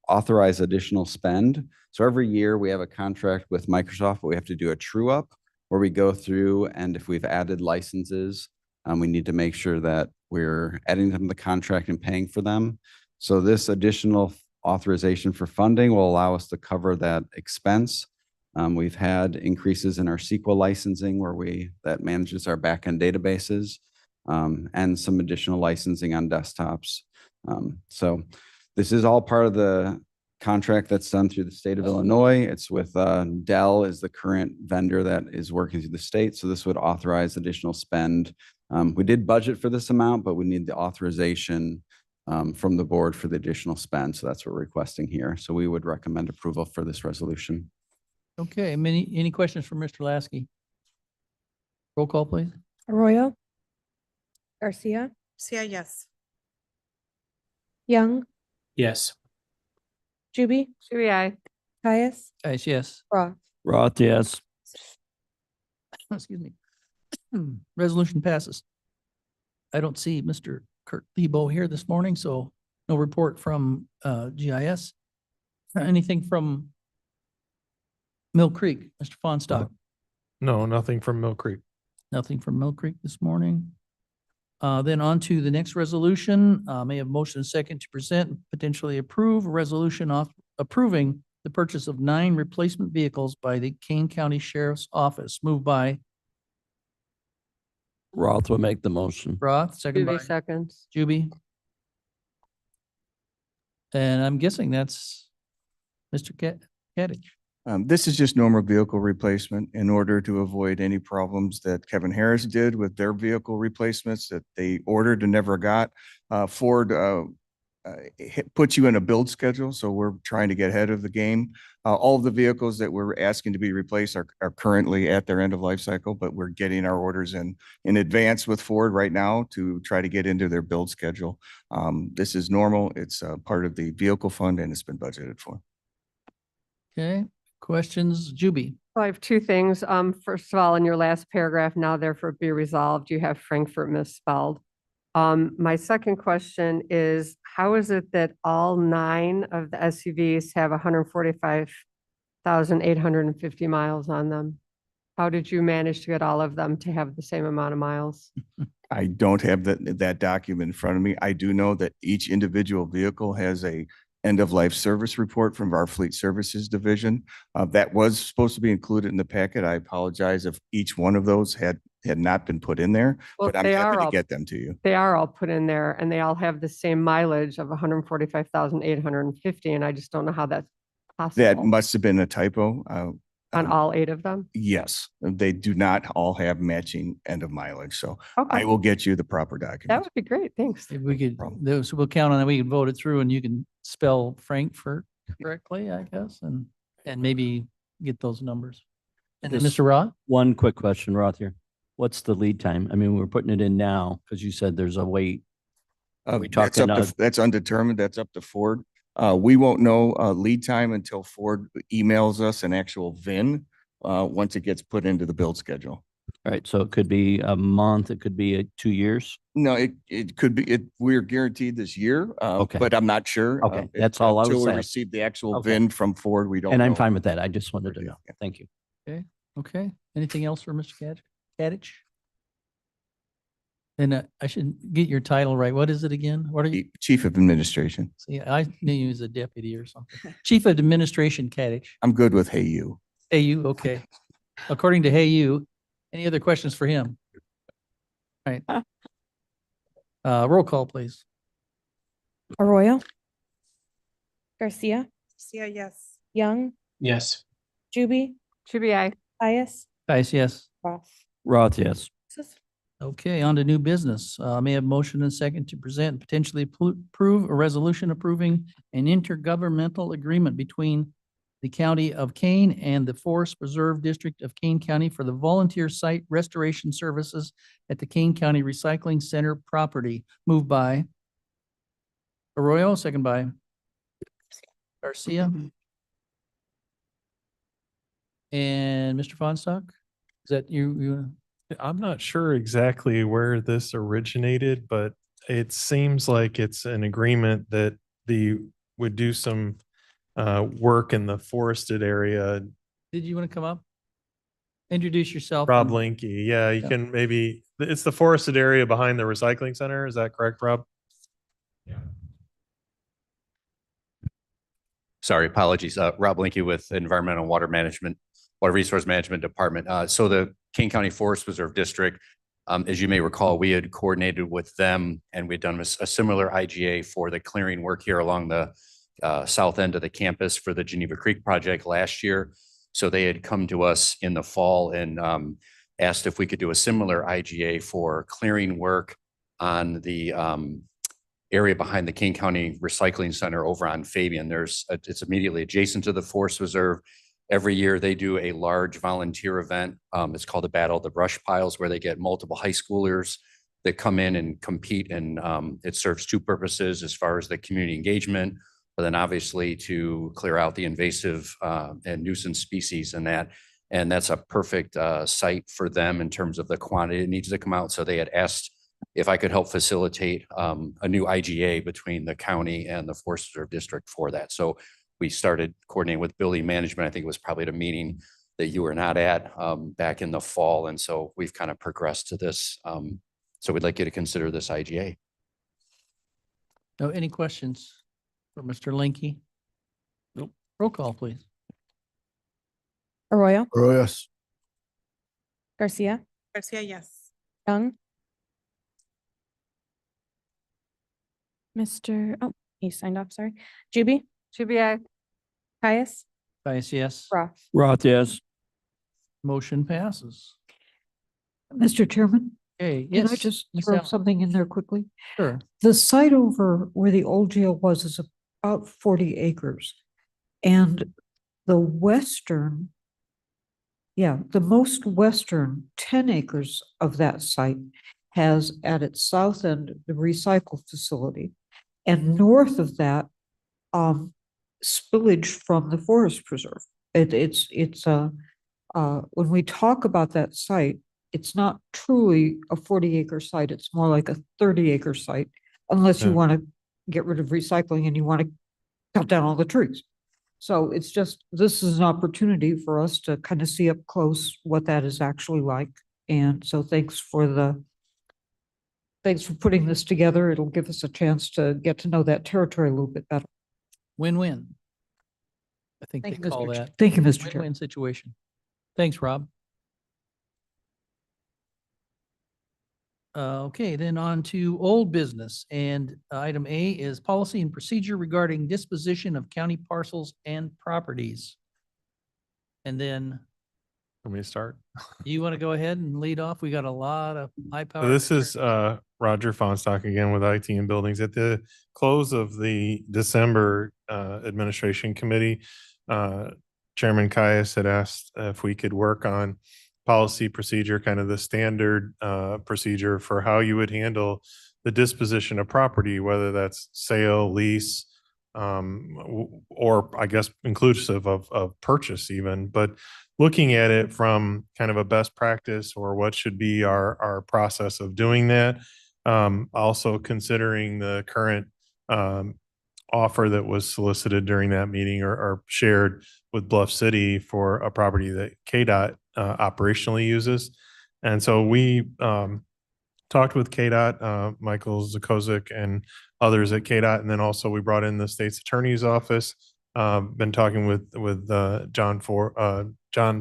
Speaker 9: authorize additional spend. So every year we have a contract with Microsoft, but we have to do a true up where we go through, and if we've added licenses, we need to make sure that we're adding them to the contract and paying for them. So this additional authorization for funding will allow us to cover that expense. We've had increases in our SQL licensing where that manages our backend databases, and some additional licensing on desktops. So this is all part of the contract that's done through the state of Illinois. It's with Dell is the current vendor that is working through the state. So this would authorize additional spend. We did budget for this amount, but we need the authorization from the board for the additional spend. So that's what we're requesting here. So we would recommend approval for this resolution.
Speaker 2: Okay, any questions for Mr. Lasky? Roll call, please.
Speaker 16: Arroyo. Garcia,
Speaker 5: Garcia, yes.
Speaker 16: Young,
Speaker 11: Yes.
Speaker 16: Juby,
Speaker 3: Juby, aye.
Speaker 16: Caius,
Speaker 2: Guys, yes.
Speaker 16: Roth.
Speaker 1: Roth, yes.
Speaker 2: Excuse me. Resolution passes. I don't see Mr. Kurt Lebo here this morning, so no report from GIS. Anything from Mill Creek, Mr. Fonstock?
Speaker 6: No, nothing from Mill Creek.
Speaker 2: Nothing from Mill Creek this morning. Then on to the next resolution. May have motion and second to present and potentially approve a resolution approving the purchase of 9 replacement vehicles by the Kane County Sheriff's Office. Moved by
Speaker 1: Roth will make the motion.
Speaker 2: Roth, second by
Speaker 3: Juby seconds.
Speaker 2: Juby. And I'm guessing that's Mr. Kadich.
Speaker 12: This is just normal vehicle replacement in order to avoid any problems that Kevin Harris did with their vehicle replacements that they ordered and never got. Ford puts you in a build schedule, so we're trying to get ahead of the game. All of the vehicles that we're asking to be replaced are currently at their end of life cycle, but we're getting our orders in advance with Ford right now to try to get into their build schedule. This is normal. It's part of the vehicle fund and it's been budgeted for.
Speaker 2: Okay, questions? Juby.
Speaker 3: So I have 2 things. First of all, in your last paragraph, now therefore be resolved, you have Frankfurt misspelled. My second question is, how is it that all 9 of the SUVs have 145,850 miles on them? How did you manage to get all of them to have the same amount of miles?
Speaker 12: I don't have that document in front of me. I do know that each individual vehicle has a end-of-life service report from our Fleet Services Division. That was supposed to be included in the packet. I apologize if each one of those had not been put in there,
Speaker 3: Well,
Speaker 12: but I'm
Speaker 3: they
Speaker 12: happy
Speaker 3: are
Speaker 12: to
Speaker 3: all-
Speaker 12: get them to you.
Speaker 3: They are all put in there and they all have the same mileage of 145,850, and I just don't know how that's
Speaker 12: That
Speaker 3: possible
Speaker 12: must have been a typo.
Speaker 3: on all 8 of them.
Speaker 12: Yes, they do not all have matching end of mileage, so I
Speaker 3: Okay,
Speaker 12: will get you the proper
Speaker 3: that
Speaker 12: documents.
Speaker 3: would be great. Thanks.
Speaker 2: If we could,
Speaker 12: problem.
Speaker 2: those, we'll count on that. We can vote it through and you can spell Frankfurt correctly, I guess, and maybe get those numbers. And then
Speaker 1: Just-
Speaker 2: Mr. Roth?
Speaker 1: One quick question, Roth here. What's the lead time? I mean, we're putting it in now because you said there's a wait. Are we
Speaker 12: That's
Speaker 1: talking,
Speaker 12: up to, that's undetermined. That's up to Ford. We won't know lead time until Ford emails us an actual VIN once it gets put into the build schedule.
Speaker 1: all right, so it could be a month, it could be 2 years.
Speaker 12: No, it could be, we're guaranteed this year,
Speaker 1: Okay.
Speaker 12: but I'm not sure.
Speaker 1: Okay, that's all I was
Speaker 12: Until we
Speaker 1: saying.
Speaker 12: receive the actual
Speaker 1: Okay.
Speaker 12: VIN from Ford, we don't
Speaker 1: And I'm
Speaker 12: know.
Speaker 1: fine with that. I just wanted to know.
Speaker 12: Yeah.
Speaker 1: Thank you.
Speaker 2: Okay. Anything else for Mr. Kadich? And I should get your title right. What is it again? What are you?
Speaker 12: Chief of Administration.
Speaker 2: See, I knew you was a deputy or something. Chief of Administration Kadich.
Speaker 12: I'm good with Hey You.
Speaker 2: Hey, you, okay. According to Hey You, any other questions for him? All right. Roll call, please.
Speaker 16: Arroyo. Garcia,
Speaker 5: Garcia, yes.
Speaker 16: Young,
Speaker 11: Yes.
Speaker 16: Juby,
Speaker 3: Juby, aye.
Speaker 16: Caius,
Speaker 2: Guys, yes.
Speaker 16: Roth.
Speaker 1: Roth, yes.
Speaker 2: Okay, on to new business. May I have motion and second to present and potentially approve a resolution approving an intergovernmental agreement between the County of Kane and the Forest Preserve District of Kane County for the volunteer site restoration services at the Kane County Recycling Center property. Moved by Arroyo, second by Garcia. And Mr. Fonstock, is that you?
Speaker 6: I'm not sure exactly where this originated, but it seems like it's an agreement that would do some work in the forested area.
Speaker 2: Did you want to come up? Introduce yourself.
Speaker 6: Rob
Speaker 2: and-
Speaker 6: Linky, yeah, you
Speaker 2: Yeah.
Speaker 6: can maybe, it's the forested area behind the recycling center. Is that correct, Rob?
Speaker 17: Sorry, apologies. Rob Linky with Environmental Water Management, Water Resource Management Department. So the Kane County Forest Preserve District, as you may recall, we had coordinated with them and we'd done a similar IGA for the clearing work here along the south end of the campus for the Geneva Creek project last year. So they had come to us in the fall and asked if we could do a similar IGA for clearing work on the area behind the Kane County Recycling Center over on Fabian. It's immediately adjacent to the Forest Reserve. Every year they do a large volunteer event. It's called the Battle of the Brush Piles, where they get multiple high schoolers that come in and compete. And it serves two purposes as far as the community engagement, but then obviously to clear out the invasive and nuisance species and that. And that's a perfect site for them in terms of the quantity it needs to come out. So they had asked if I could help facilitate a new IGA between the county and the Forest Reserve District for that. So we started coordinating with building management. I think it was probably at a meeting that you were not at back in the fall. And so we've kind of progressed to this. So we'd like you to consider this IGA.
Speaker 2: No, any questions for Mr. Linky? Nope. Roll call, please.
Speaker 16: Arroyo,
Speaker 13: Oh, yes.
Speaker 16: Garcia,
Speaker 5: Garcia, yes.
Speaker 16: Young. Oh, he signed off, sorry. Juby,
Speaker 3: Juby,
Speaker 16: Caius,
Speaker 2: Yes.
Speaker 16: Roth.
Speaker 1: Roth, yes.
Speaker 2: Motion passes.
Speaker 7: Mr. Chairman,
Speaker 2: Okay,
Speaker 7: can I
Speaker 2: yes.
Speaker 7: just
Speaker 2: Ms.
Speaker 7: throw
Speaker 2: Allen.
Speaker 7: something in there quickly?
Speaker 2: Sure.
Speaker 7: The site over where the old jail was is about 40 acres. And the most western 10 acres of that site has at its south end the recycle facility. And north of that, spillage from the forest preserve. When we talk about that site, it's not truly a 40-acre site. It's more like a 30-acre site, unless you
Speaker 6: Yeah.
Speaker 7: want to get rid of recycling and you want to cut down all the trees. So it's just, this is an opportunity for us to kind of see up close what that is actually like. And so thanks for putting this together. It'll give us a chance to get to know that territory a little bit better.
Speaker 2: Win-win. I think they
Speaker 7: Thank you,
Speaker 2: call
Speaker 7: Mr.
Speaker 2: that.
Speaker 7: Thank you, Mr. Chair.
Speaker 2: Win-win situation. Thanks, Rob. Okay, then on to old business, and item A is policy and procedure regarding disposition of county parcels and properties. And then
Speaker 6: Let me start.
Speaker 2: you want to go ahead and lead off? We got a lot of high power.
Speaker 6: So this is Roger Fonstock again with IT and Buildings. At the close of the December Administration Committee, Chairman Caius had asked if we could work on policy procedure, kind of the standard procedure for how you would handle the disposition of property, whether that's sale, lease, or I guess inclusive of purchase even, but looking at it from kind of a best practice or what should be our process of doing that. Also considering the current offer that was solicited during that meeting or shared with Bluff City for a property that KDOT operationally uses. And so we talked with KDOT, Michael Zakozik and others at KDOT. And then also we brought in the state's attorney's office, been talking with John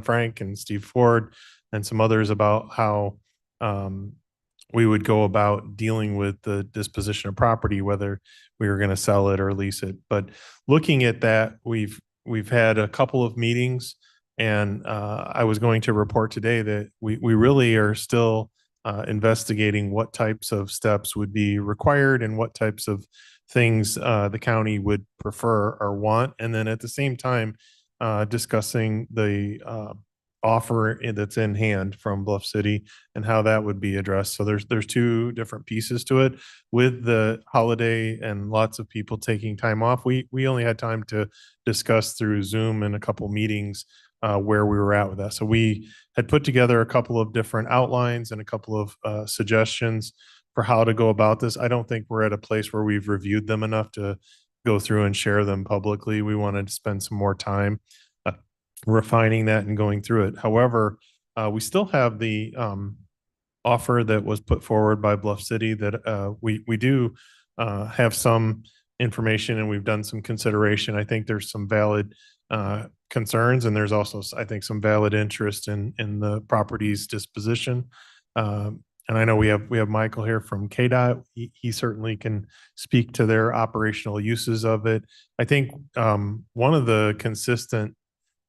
Speaker 6: Frank and Steve Ford and some others about how we would go about dealing with the disposition of property, whether we were going to sell it or lease it. But looking at that, we've had a couple of meetings, and I was going to report today that we really are still investigating what types of steps would be required and what types of things the county would prefer or want. And then at the same time, discussing the offer that's in hand from Bluff City and how that would be addressed. So there's two different pieces to it. With the holiday and lots of people taking time off, we only had time to discuss through Zoom and a couple meetings where we were at with that. So we had put together a couple of different outlines and a couple of suggestions for how to go about this. I don't think we're at a place where we've reviewed them enough to go through and share them publicly. We wanted to spend some more time refining that and going through it. However, we still have the offer that was put forward by Bluff City that we do have some information and we've done some consideration. I think there's some valid concerns and there's also, I think, some valid interest in the property's disposition. And I know we have Michael here from KDOT. He certainly can speak to their operational uses of it. I think one of the consistent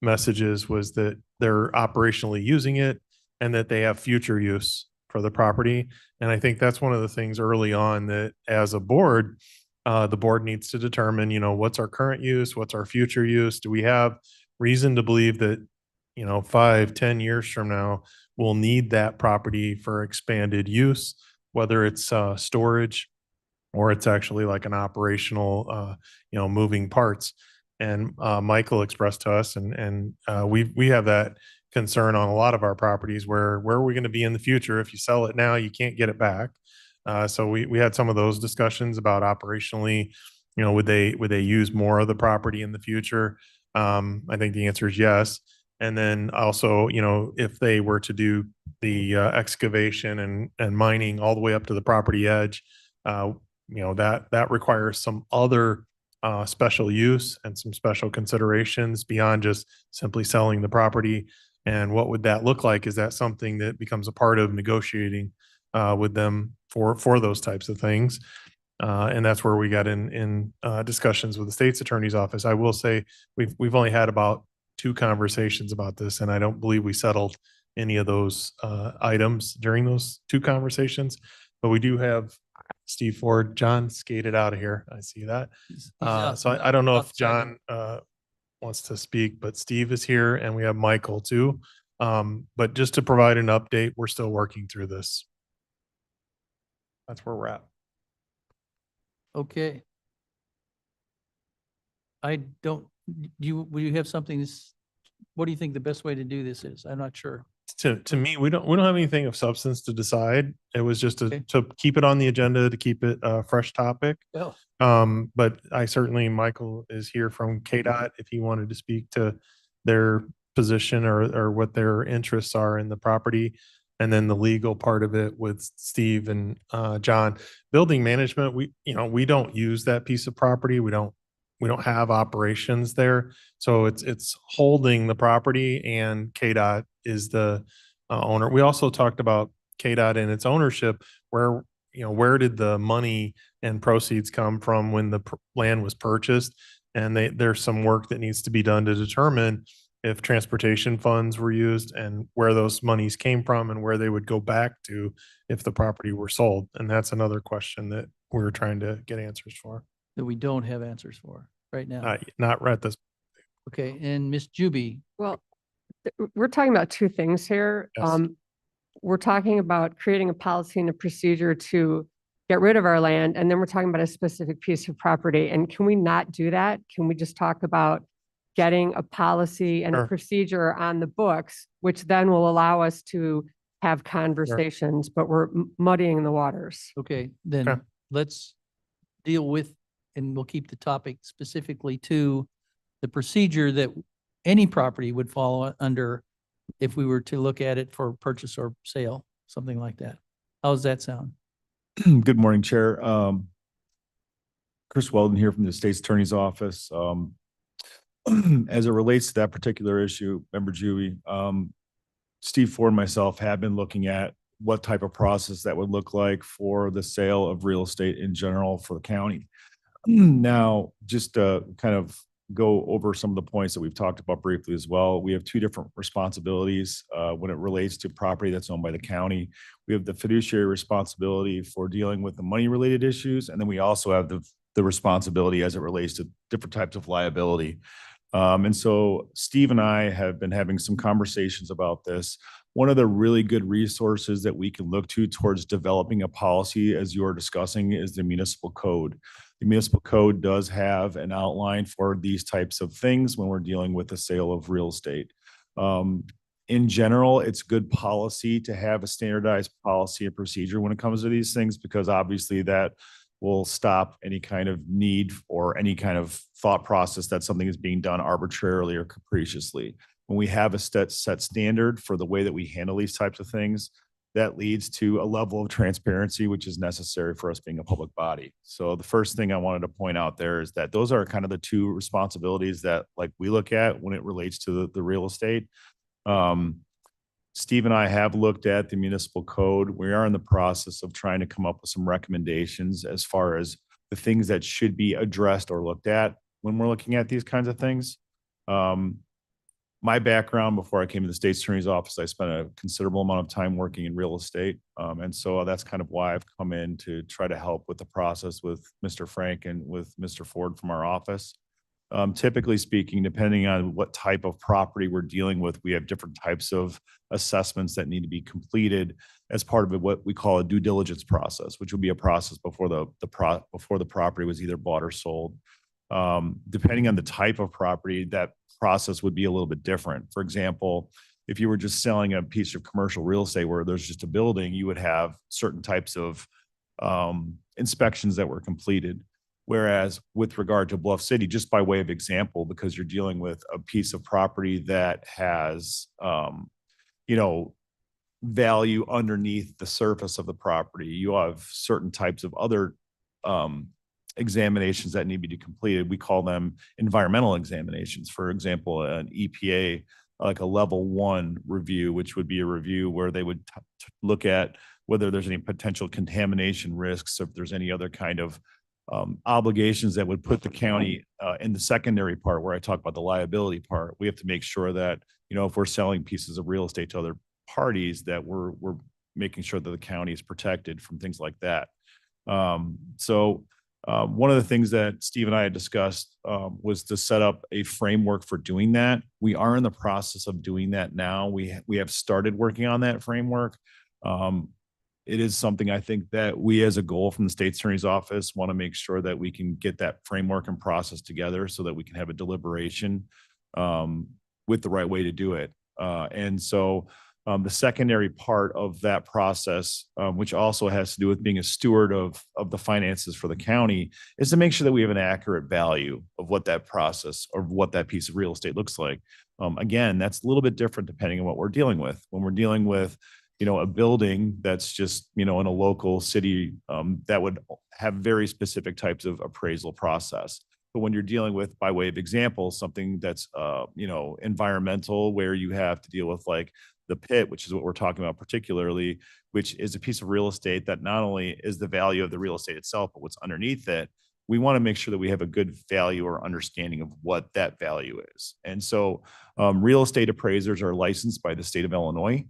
Speaker 6: messages was that they're operationally using it and that they have future use for the property. And I think that's one of the things early on that as a board, the board needs to determine, what's our current use, what's our future use? Do we have reason to believe that, 5-10 years from now, we'll need that property for expanded use, whether it's storage or it's actually like an operational, moving parts. And Michael expressed to us, and we have that concern on a lot of our properties where are we going to be in the future? If you sell it now, you can't get it back. So we had some of those discussions about operationally, would they use more of the property in the future? I think the answer is yes. And then also, if they were to do the excavation and mining all the way up to the property edge, that requires some other special use and some special considerations beyond just simply selling the property. And what would that look like? Is that something that becomes a part of negotiating with them for those types of things? And that's where we got in discussions with the state's attorney's office. I will say we've only had about 2 conversations about this, and I don't believe we settled any of those items during those 2 conversations. But we do have Steve Ford. John skated out of here. I see that. So I don't know if John wants to speak, but Steve is here and we have Michael too. But just to provide an update, we're still working through this. That's where we're at.
Speaker 2: Okay. Will you have something, what do you think the best way to do this is? I'm not sure.
Speaker 6: To me, we don't have anything of substance to decide. It was just to keep it on the agenda, to keep it a fresh topic.
Speaker 2: Oh.
Speaker 6: But I certainly, Michael is here from KDOT if he wanted to speak to their position or what their interests are in the property. And then the legal part of it with Steve and John. Building management, we don't use that piece of property. We don't have operations there. So it's holding the property and KDOT is the owner. We also talked about KDOT and its ownership, where did the money and proceeds come from when the land was purchased? And there's some work that needs to be done to determine if transportation funds were used and where those monies came from and where they would go back to if the property were sold. And that's another question that we're trying to get answers for.
Speaker 2: That we don't have answers for right now.
Speaker 6: Not right this.
Speaker 2: Okay, and Ms. Juby.
Speaker 3: Well, we're talking about 2 things here.
Speaker 6: Yes.
Speaker 3: We're talking about creating a policy and a procedure to get rid of our land, and then we're talking about a specific piece of property. And can we not do that? Can we just talk about getting a policy and a procedure on the books, which then will allow us to have conversations, but we're muddying the waters.
Speaker 2: Okay, then let's deal with, and we'll keep the topic specifically to the procedure that any property would follow under if we were to look at it for purchase or sale, something like that. How does that sound?
Speaker 18: Good morning, Chair. Chris Weldon here from the State's Attorney's Office. As it relates to that particular issue, Member Juby, Steve Ford and myself have been looking at what type of process that would look like for the sale of real estate in general for the county. Now, just to kind of go over some of the points that we've talked about briefly as well, we have 2 different responsibilities when it relates to property that's owned by the county. We have the fiduciary responsibility for dealing with the money-related issues, and then we also have the responsibility as it relates to different types of liability. And so Steve and I have been having some conversations about this. One of the really good resources that we can look to towards developing a policy, as you're discussing, is the municipal code. The municipal code does have an outline for these types of things when we're dealing with the sale of real estate. In general, it's good policy to have a standardized policy and procedure when it comes to these things, because obviously that will stop any kind of need or any kind of thought process that something is being done arbitrarily or capriciously. When we have a set standard for the way that we handle these types of things, that leads to a level of transparency, which is necessary for us being a public body. So the first thing I wanted to point out there is that those are kind of the two responsibilities that like we look at when it relates to the real estate. Steve and I have looked at the municipal code. We are in the process of trying to come up with some recommendations as far as the things that should be addressed or looked at when we're looking at these kinds of things. My background before I came to the State's Attorney's Office, I spent a considerable amount of time working in real estate. And so that's kind of why I've come in to try to help with the process with Mr. Frank and with Mr. Ford from our office. Typically speaking, depending on what type of property we're dealing with, we have different types of assessments that need to be completed as part of what we call a due diligence process, which would be a process before the property was either bought or sold. Depending on the type of property, that process would be a little bit different. For example, if you were just selling a piece of commercial real estate where there's just a building, you would have certain types of inspections that were completed. Whereas with regard to Bluff City, just by way of example, because you're dealing with a piece of property that has, value underneath the surface of the property, you have certain types of other examinations that need to be completed. We call them environmental examinations. For example, an EPA, like a level 1 review, which would be a review where they would look at whether there's any potential contamination risks, if there's any other kind of obligations that would put the county in the secondary part where I talk about the liability part. We have to make sure that, if we're selling pieces of real estate to other parties, that we're making sure that the county is protected from things like that. So one of the things that Steve and I had discussed was to set up a framework for doing that. We are in the process of doing that now. We have started working on that framework. It is something I think that we as a goal from the State's Attorney's Office want to make sure that we can get that framework and process together so that we can have a deliberation with the right way to do it. And so the secondary part of that process, which also has to do with being a steward of the finances for the county, is to make sure that we have an accurate value of what that process or what that piece of real estate looks like. Again, that's a little bit different depending on what we're dealing with. When we're dealing with a building that's just, in a local city, that would have very specific types of appraisal process. But when you're dealing with, by way of example, something that's, environmental, where you have to deal with like the pit, which is what we're talking about particularly, which is a piece of real estate that not only is the value of the real estate itself, but what's underneath it. We want to make sure that we have a good value or understanding of what that value is. And so real estate appraisers are licensed by the state of Illinois.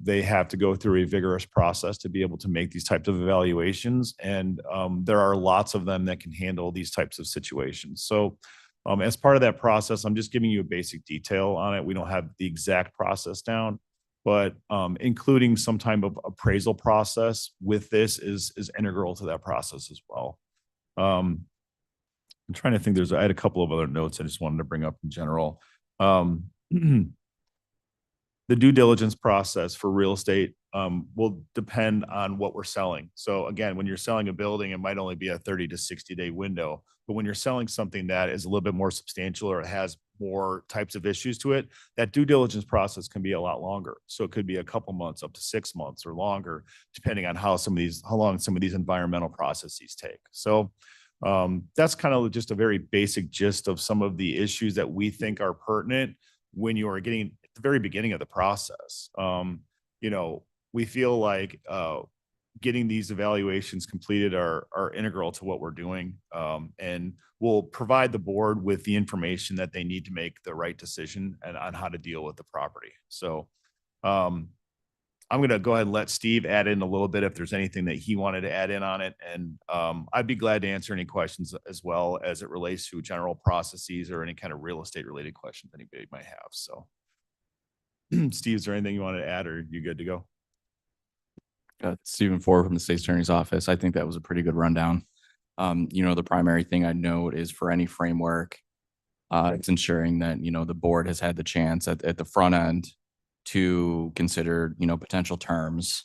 Speaker 18: They have to go through a vigorous process to be able to make these types of evaluations. And there are lots of them that can handle these types of situations. So as part of that process, I'm just giving you a basic detail on it. We don't have the exact process down, but including some type of appraisal process with this is integral to that process as well. I'm trying to think, I had a couple of other notes I just wanted to bring up in general. The due diligence process for real estate will depend on what we're selling. So again, when you're selling a building, it might only be a 30 to 60-day window. But when you're selling something that is a little bit more substantial or it has more types of issues to it, that due diligence process can be a lot longer. So it could be a couple months up to 6 months or longer, depending on how long some of these environmental processes take. So that's kind of just a very basic gist of some of the issues that we think are pertinent when you are getting at the very beginning of the process. We feel like getting these evaluations completed are integral to what we're doing, and will provide the board with the information that they need to make the right decision and on how to deal with the property. So I'm gonna go ahead and let Steve add in a little bit if there's anything that he wanted to add in on it. And I'd be glad to answer any questions as well as it relates to general processes or any kind of real estate related questions anybody might have. So Steve, is there anything you want to add or you good to go?
Speaker 19: Stephen Ford from the State's Attorney's Office. I think that was a pretty good rundown. The primary thing I'd note is for any framework, it's ensuring that, the board has had the chance at the front end to consider, potential terms.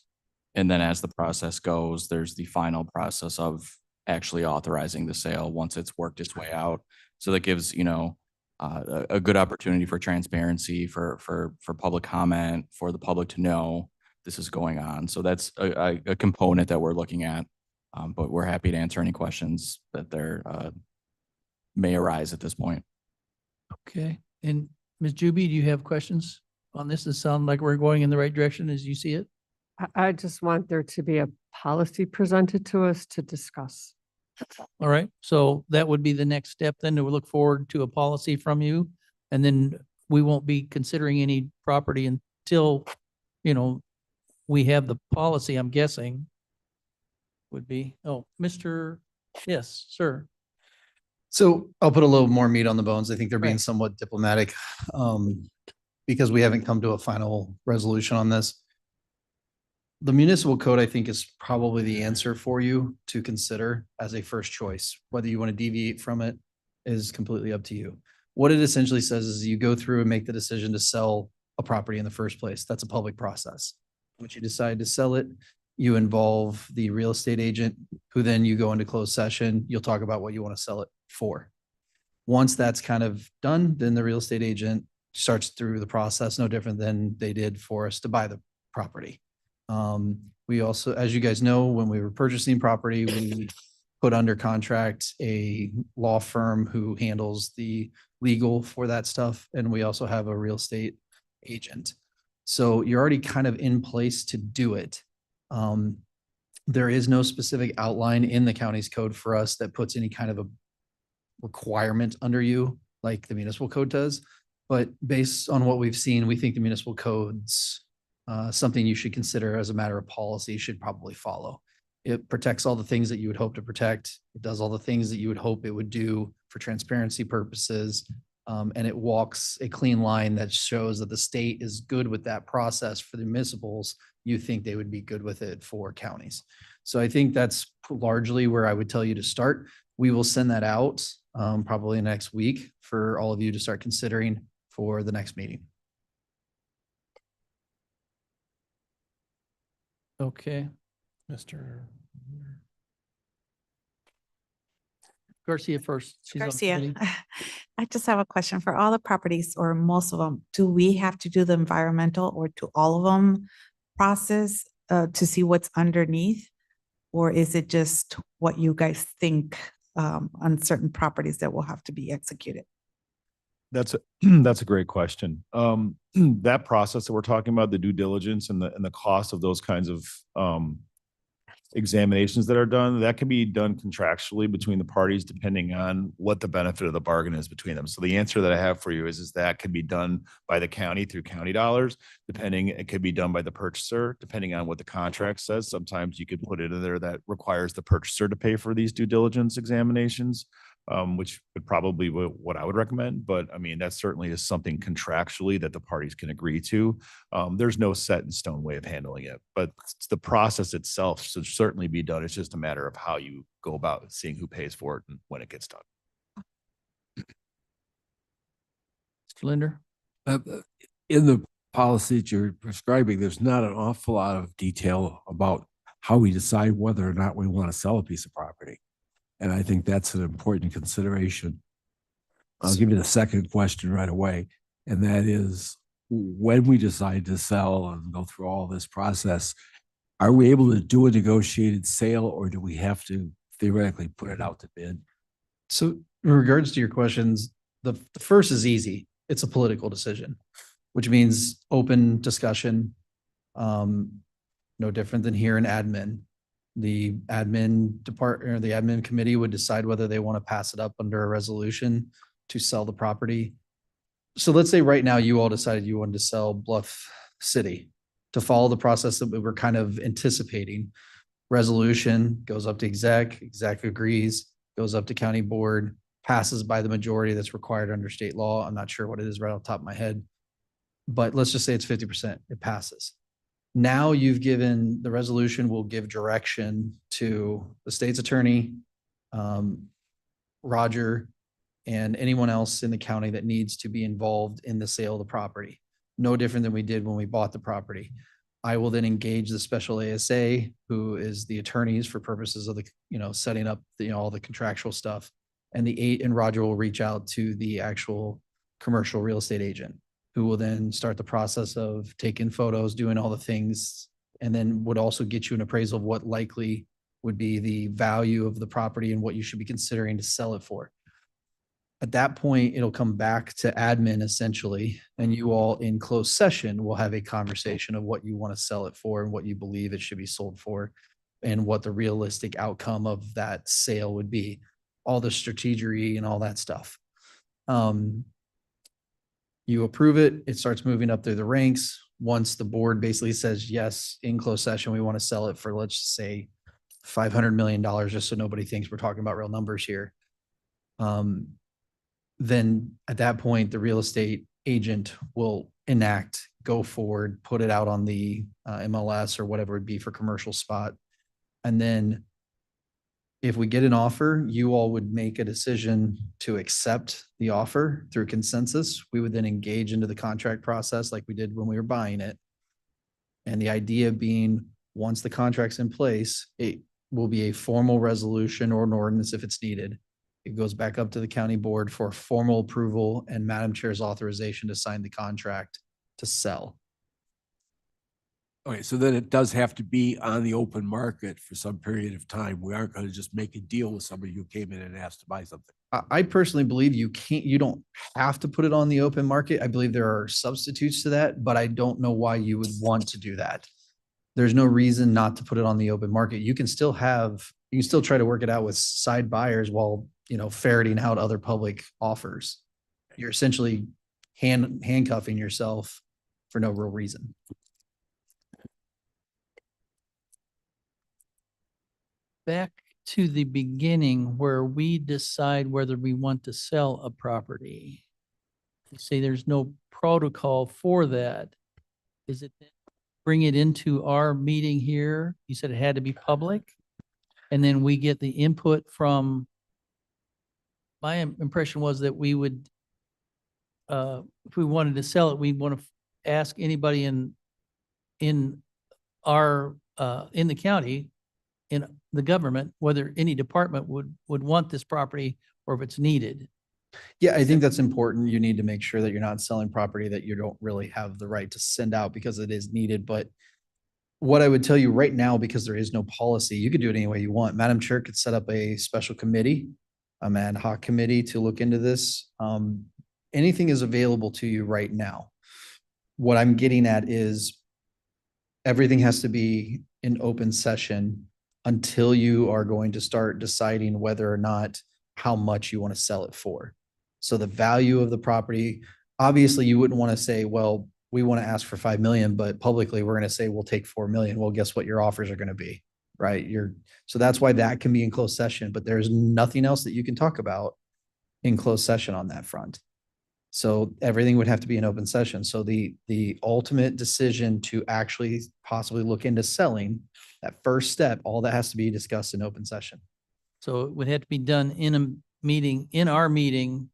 Speaker 19: And then as the process goes, there's the final process of actually authorizing the sale once it's worked its way out. So that gives, a good opportunity for transparency, for public comment, for the public to know this is going on. So that's a component that we're looking at. But we're happy to answer any questions that there may arise at this point.
Speaker 2: Okay. And Ms. Juby, do you have questions on this? Does it sound like we're going in the right direction as you see it?
Speaker 3: I just want there to be a policy presented to us to discuss.
Speaker 2: All right. So that would be the next step then, to look forward to a policy from you. And then we won't be considering any property until, we have the policy, I'm guessing. Would be, yes, sir.
Speaker 20: So I'll put a little more meat on the bones. I think they're being
Speaker 2: Right.
Speaker 20: somewhat diplomatic because we haven't come to a final resolution on this. The municipal code, I think, is probably the answer for you to consider as a first choice. Whether you want to deviate from it is completely up to you. What it essentially says is you go through and make the decision to sell a property in the first place. That's a public process. Once you decide to sell it, you involve the real estate agent, who then you go into closed session. You'll talk about what you want to sell it for. Once that's kind of done, then the real estate agent starts through the process, no different than they did for us to buy the property. We also, as you guys know, when we were purchasing property, we put under contract a law firm who handles the legal for that stuff. And we also have a real estate agent. So you're already kind of in place to do it. There is no specific outline in the county's code for us that puts any kind of a requirement under you like the municipal code does. But based on what we've seen, we think the municipal code's something you should consider as a matter of policy, should probably follow. It protects all the things that you would hope to protect. It does all the things that you would hope it would do for transparency purposes. And it walks a clean line that shows that the state is good with that process for the municipals. You think they would be good with it for counties. So I think that's largely where I would tell you to start. We will send that out probably next week for all of you to start considering for the next meeting.
Speaker 2: Okay.
Speaker 6: Mr.
Speaker 2: Garcia first. She's on the
Speaker 5: Garcia,
Speaker 2: committee.
Speaker 5: I just have a question for all the properties or most of them. Do we have to do the environmental or to all of them process to see what's underneath? Or is it just what you guys think on certain properties that will have to be executed?
Speaker 18: That's a great question. That process that we're talking about, the due diligence and the cost of those kinds of examinations that are done, that can be done contractually between the parties depending on what the benefit of the bargain is between them. So the answer that I have for you is that can be done by the county through county dollars, it could be done by the purchaser, depending on what the contract says. Sometimes you could put it in there that requires the purchaser to pay for these due diligence examinations. Which would probably be what I would recommend. But I mean, that certainly is something contractually that the parties can agree to. There's no set in stone way of handling it, but the process itself should certainly be done. It's just a matter of how you go about seeing who pays for it and when it gets done.
Speaker 2: Mr. Linder?
Speaker 8: In the policy that you're prescribing, there's not an awful lot of detail about how we decide whether or not we want to sell a piece of property. And I think that's an important consideration. I'll give you the second question right away. And that is, when we decide to sell and go through all this process, are we able to do a negotiated sale, or do we have to theoretically put it out to bid?
Speaker 20: So in regards to your questions, the first is easy. It's a political decision, which means open discussion. No different than here in admin. The admin department or the admin committee would decide whether they want to pass it up under a resolution to sell the property. So let's say right now you all decided you wanted to sell Bluff City. to follow the process that we were kind of anticipating. Resolution goes up to exec agrees, goes up to county board, passes by the majority that's required under state law. I'm not sure what it is right off the top of my head. But let's just say it's 50%, it passes. Now you've given, the resolution will give direction to the state's attorney, Roger, and anyone else in the county that needs to be involved in the sale of the property. No different than we did when we bought the property. I will then engage the special ASA, who is the attorneys for purposes of the, setting up, all the contractual stuff. And Roger will reach out to the actual commercial real estate agent, who will then start the process of taking photos, doing all the things, and then would also get you an appraisal of what likely would be the value of the property and what you should be considering to sell it for. At that point, it'll come back to admin essentially, and you all in closed session will have a conversation of what you want to sell it for and what you believe it should be sold for and what the realistic outcome of that sale would be, all the strategery and all that stuff. You approve it, it starts moving up through the ranks. Once the board basically says, yes, in closed session, we want to sell it for, let's just say, $500 million, just so nobody thinks we're talking about real numbers here. Then at that point, the real estate agent will enact, go forward, put it out on the MLS or whatever it would be for commercial spot. And then if we get an offer, you all would make a decision to accept the offer through consensus. We would then engage into the contract process like we did when we were buying it. And the idea being, once the contract's in place, it will be a formal resolution or an ordinance if it's needed. It goes back up to the county board for formal approval and Madam Chair's authorization to sign the contract to sell.
Speaker 8: Okay, so then it does have to be on the open market for some period of time. We aren't going to just make a deal with somebody who came in and asked to buy something.
Speaker 20: I personally believe you don't have to put it on the open market. I believe there are substitutes to that, but I don't know why you would want to do that. There's no reason not to put it on the open market. You can still try to work it out with side buyers while, ferreting out other public offers. You're essentially handcuffing yourself for no real reason.
Speaker 2: Back to the beginning where we decide whether we want to sell a property. You say there's no protocol for that. Is it bring it into our meeting here? You said it had to be public. And then we get the input from, my impression was that we would, if we wanted to sell it, we'd want to ask anybody in the county, in the government, whether any department would want this property or if it's needed.
Speaker 20: Yeah, I think that's important. You need to make sure that you're not selling property that you don't really have the right to send out because it is needed. But what I would tell you right now, because there is no policy, you could do it any way you want. Madam Chair could set up a special committee, an ad hoc committee to look into this. Anything is available to you right now. What I'm getting at is everything has to be in open session until you are going to start deciding whether or not how much you want to sell it for. So the value of the property, obviously you wouldn't want to say, well, we want to ask for 5 million, but publicly we're going to say we'll take 4 million. Well, guess what your offers are going to be, right? So that's why that can be in closed session, but there's nothing else that you can talk about in closed session on that front. So everything would have to be an open session. So the ultimate decision to actually possibly look into selling, that first step, all that has to be discussed in open session.
Speaker 2: So it would have to be done in a meeting, in our meeting,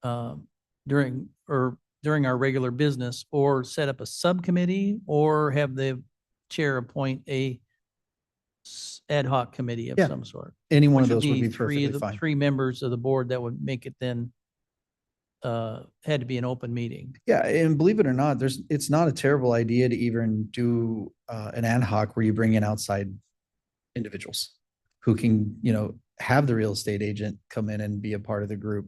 Speaker 2: during our regular business, or set up a subcommittee, or have the chair appoint a ad hoc committee of
Speaker 20: Yeah.
Speaker 2: some sort.
Speaker 20: Any one
Speaker 2: Which
Speaker 20: of those would be
Speaker 2: three
Speaker 20: perfectly fine.
Speaker 2: 3 members of the board that would make it then had to be an open meeting.
Speaker 20: Yeah, and believe it or not, it's not a terrible idea to even do an ad hoc where you bring in outside individuals who can, have the real estate agent come in and be a part of the group.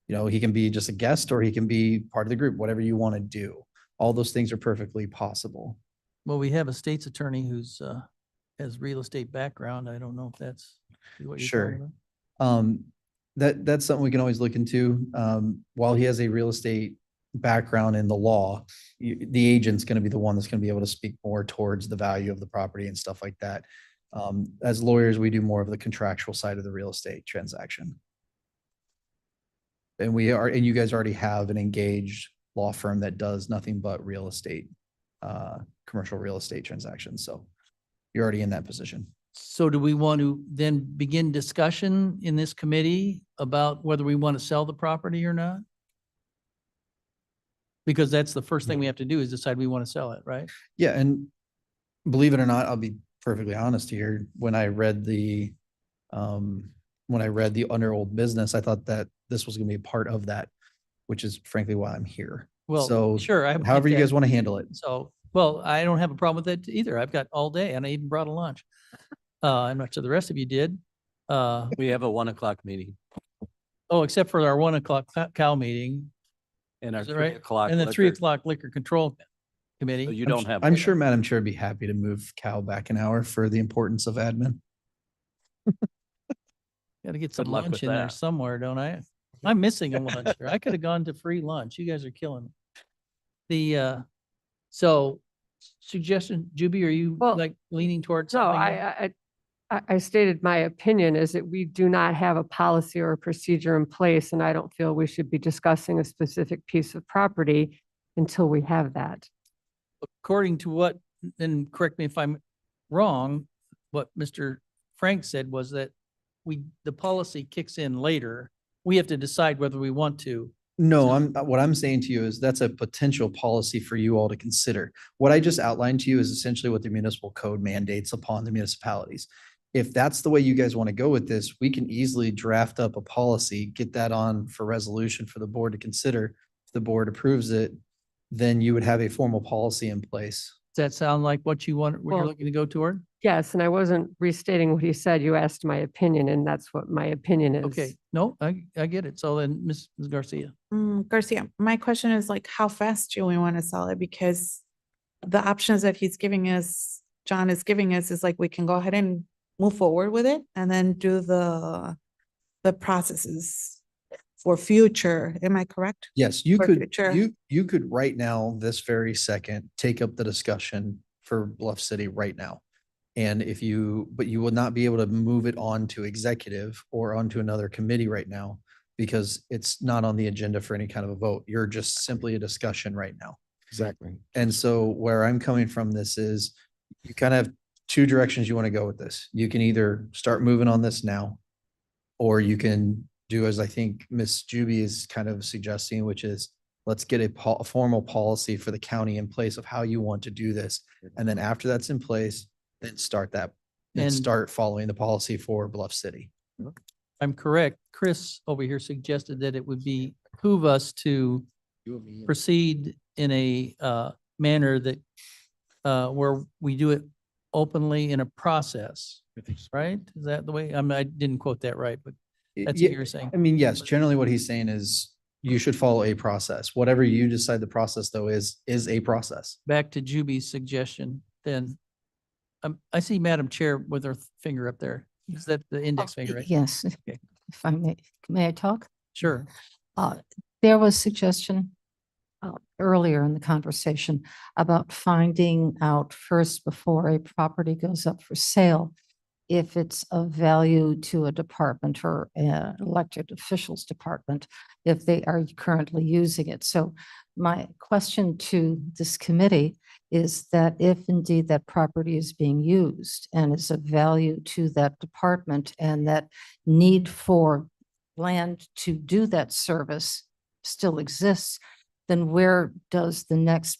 Speaker 20: He can be just a guest or he can be part of the group, whatever you want to do. All those things are perfectly possible.
Speaker 2: Well, we have a state's attorney who's has real estate background. I don't know if that's what you're
Speaker 20: Sure.
Speaker 2: talking about.
Speaker 20: That's something we can always look into. While he has a real estate background in the law, the agent's going to be the one that's going to be able to speak more towards the value of the property and stuff like that. As lawyers, we do more of the contractual side of the real estate transaction. And you guys already have an engaged law firm that does nothing but real estate, commercial real estate transactions. So you're already in that position.
Speaker 2: So do we want to then begin discussion in this committee about whether we want to sell the property or not? Because that's the first thing we have to do is decide we want to sell it, right?
Speaker 20: Yeah, and believe it or not, I'll be perfectly honest here. When I read the under old business, I thought that this was gonna be a part of that, which is frankly why I'm here.
Speaker 2: Well,
Speaker 20: So
Speaker 2: sure. I get
Speaker 20: however you
Speaker 2: that.
Speaker 20: guys want to handle it.
Speaker 2: So, well, I don't have a problem with that either. I've got all day and I even brought a lunch. I'm not sure the rest of you did.
Speaker 1: We have a 1 o'clock meeting
Speaker 2: Oh, except for our 1 o'clock cow meeting.
Speaker 1: and our
Speaker 2: Is that
Speaker 1: 3
Speaker 2: right?
Speaker 1: o'clock.
Speaker 2: And the 3
Speaker 1: liquor.
Speaker 2: o'clock liquor control committee.
Speaker 1: So you
Speaker 20: I'm
Speaker 1: don't
Speaker 20: s-
Speaker 1: have.
Speaker 20: I'm sure Madam Chair would be happy to move Cal back an hour for the importance of admin.
Speaker 2: Got to get some
Speaker 1: luck
Speaker 2: lunch
Speaker 1: with
Speaker 2: in there
Speaker 1: that.
Speaker 2: somewhere, don't I? I'm missing a lunch here. I could have gone to free lunch. You guys are killing me. So suggestion, Juby, are you
Speaker 3: Well,
Speaker 2: like leaning towards
Speaker 3: No,
Speaker 2: something? else?
Speaker 3: I stated my opinion is that we do not have a policy or a procedure in place, and I don't feel we should be discussing a specific piece of property until we have that.
Speaker 2: According to what, and correct me if I'm wrong, what Mr. Frank said was that the policy kicks in later. We have to decide whether we want to.
Speaker 20: No, what I'm saying to you is that's a potential policy for you all to consider. What I just outlined to you is essentially what the municipal code mandates upon the municipalities. If that's the way you guys want to go with this, we can easily draft up a policy, get that on for resolution for the board to consider. If the board approves it, then you would have a formal policy in place.
Speaker 2: Does that sound like what you want, what you're
Speaker 3: Well-
Speaker 2: looking to go toward?
Speaker 3: Yes, and I wasn't restating what he said. You asked my opinion, and that's what my opinion is.
Speaker 2: Okay, no, I get it. So then, Ms. Garcia.
Speaker 5: Garcia, my question is like, how fast do we want to sell it? Because the options that he's giving us, John is giving us, is like, we can go ahead and move forward with it and then do the processes for future. Am I correct?
Speaker 20: Yes, you
Speaker 5: For
Speaker 20: could,
Speaker 5: future.
Speaker 20: you could right now, this very second, take up the discussion for Bluff City right now. And but you will not be able to move it on to executive or onto another committee right now because it's not on the agenda for any kind of a vote. You're just simply a discussion right now.
Speaker 13: Exactly.
Speaker 20: And so where I'm coming from this is you kind of have two directions you want to go with this. You can either start moving on this now, or you can do as I think Ms. Juby is kind of suggesting, which is let's get a formal policy for the county in place of how you want to do this. And then after that's in place, then start
Speaker 2: And-
Speaker 20: start following the policy for Bluff City.
Speaker 2: I'm correct. Chris over here suggested that it would behoove us to proceed in a manner that where we do it openly in a process, right? Is that the way? I didn't quote that right, but that's what
Speaker 20: Yeah,
Speaker 2: you're saying.
Speaker 20: I mean, yes, generally what he's saying is you should follow a process. Whatever you decide the process though is a process.
Speaker 2: Back to Juby's suggestion, then. I see Madam Chair with her finger up there. Is that the index finger, right?
Speaker 15: Yes,
Speaker 2: Okay.
Speaker 15: if I may I talk?
Speaker 2: Sure.
Speaker 15: There was suggestion earlier in the conversation about finding out first before a property goes up for sale if it's of value to a department or an elected officials department, if they are currently using it. So my question to this committee is that if indeed that property is being used and is of value to that department and that need for land to do that service still exists, then where does the next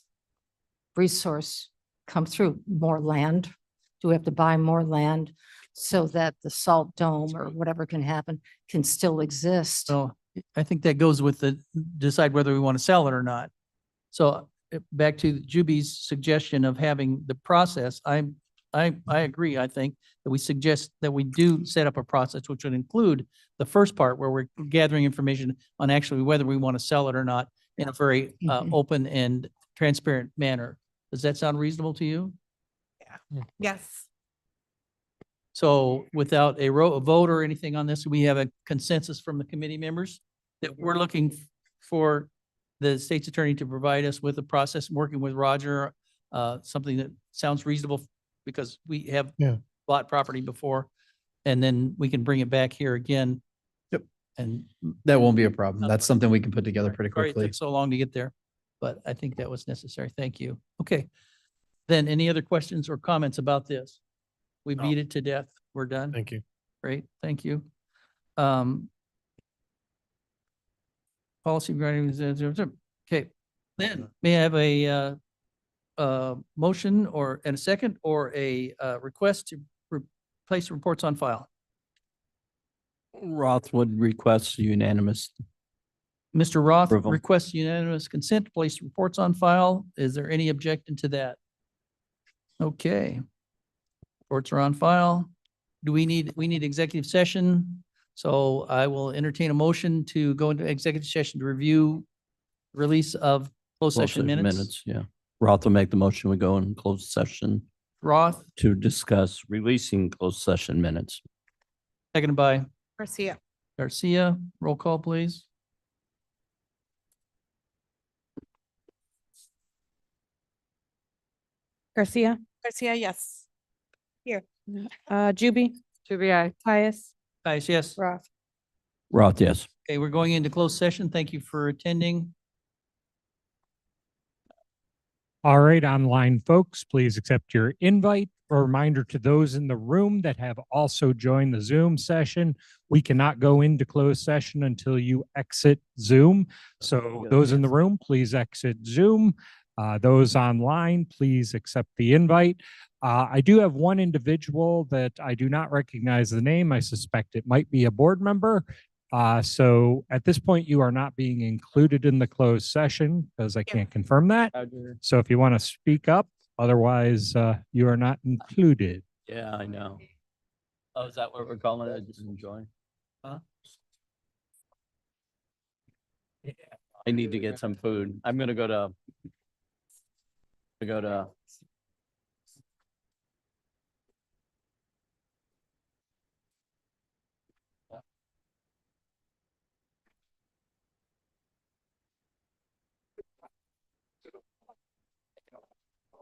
Speaker 15: resource come through? More land? Do we have to buy more land so that the salt dome or whatever can happen can still exist?
Speaker 2: So I think that goes with the decide whether we want to sell it or not. So back to Juby's suggestion of having the process, I agree. I think that we suggest that we do set up a process which would include the first part where we're gathering information on actually whether we want to sell it or not in a very open and transparent manner. Does that sound reasonable to you?
Speaker 5: Yes.
Speaker 2: So without a vote or anything on this, we have a consensus from the committee members that we're looking for the state's attorney to provide us with a process, working with Roger, something that sounds reasonable because we have
Speaker 6: Yeah.
Speaker 2: bought property before, and then we can bring it back here again.
Speaker 20: Yep.
Speaker 2: And
Speaker 20: That won't be a problem. That's something we can put together pretty
Speaker 2: sorry it
Speaker 20: quickly.
Speaker 2: took so long to get there, but I think that was necessary. Thank you. Okay. Then any other questions or comments about this? We beat it to death. We're done.
Speaker 6: Thank you.
Speaker 2: Great, thank you. Policy regarding, okay, then may I have a motion or, and a second, or a request to place reports on file?
Speaker 1: Roth would request unanimous.
Speaker 2: Mr. Roth
Speaker 1: Approval.
Speaker 2: requests unanimous consent to place reports on file. Is there any objection to that? Okay. Reports are on file. Do we need executive session? So I will entertain a motion to go into executive session to review release of closed session minutes.
Speaker 1: Yeah. Roth will make the motion. We go in closed session
Speaker 2: Roth,
Speaker 1: to discuss releasing closed session minutes.
Speaker 2: seconded by
Speaker 5: Garcia.
Speaker 2: Garcia. Roll call, please.
Speaker 16: Garcia,
Speaker 5: Garcia, yes. Here.
Speaker 16: Juby,
Speaker 3: Juby, aye.
Speaker 16: Caius,
Speaker 2: Guys, yes.
Speaker 16: Roth.
Speaker 1: Roth, yes.
Speaker 2: Okay, we're going into closed session. Thank you for attending.
Speaker 17: All right, online folks, please accept your invite. A reminder to those in the room that have also joined the Zoom session, we cannot go into closed session until you exit Zoom. So those in the room, please exit Zoom. Those online, please accept the invite. I do have one individual that I do not recognize the name. I suspect it might be a board member. So at this point, you are not being included in the closed session because I can't confirm that. So if you want to speak up, otherwise you are not included.
Speaker 1: Yeah, I know. Oh, is that what we're calling it? Just enjoy. Huh? Yeah. I need to get some food. I'm gonna go to.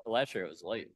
Speaker 1: Last year it was late.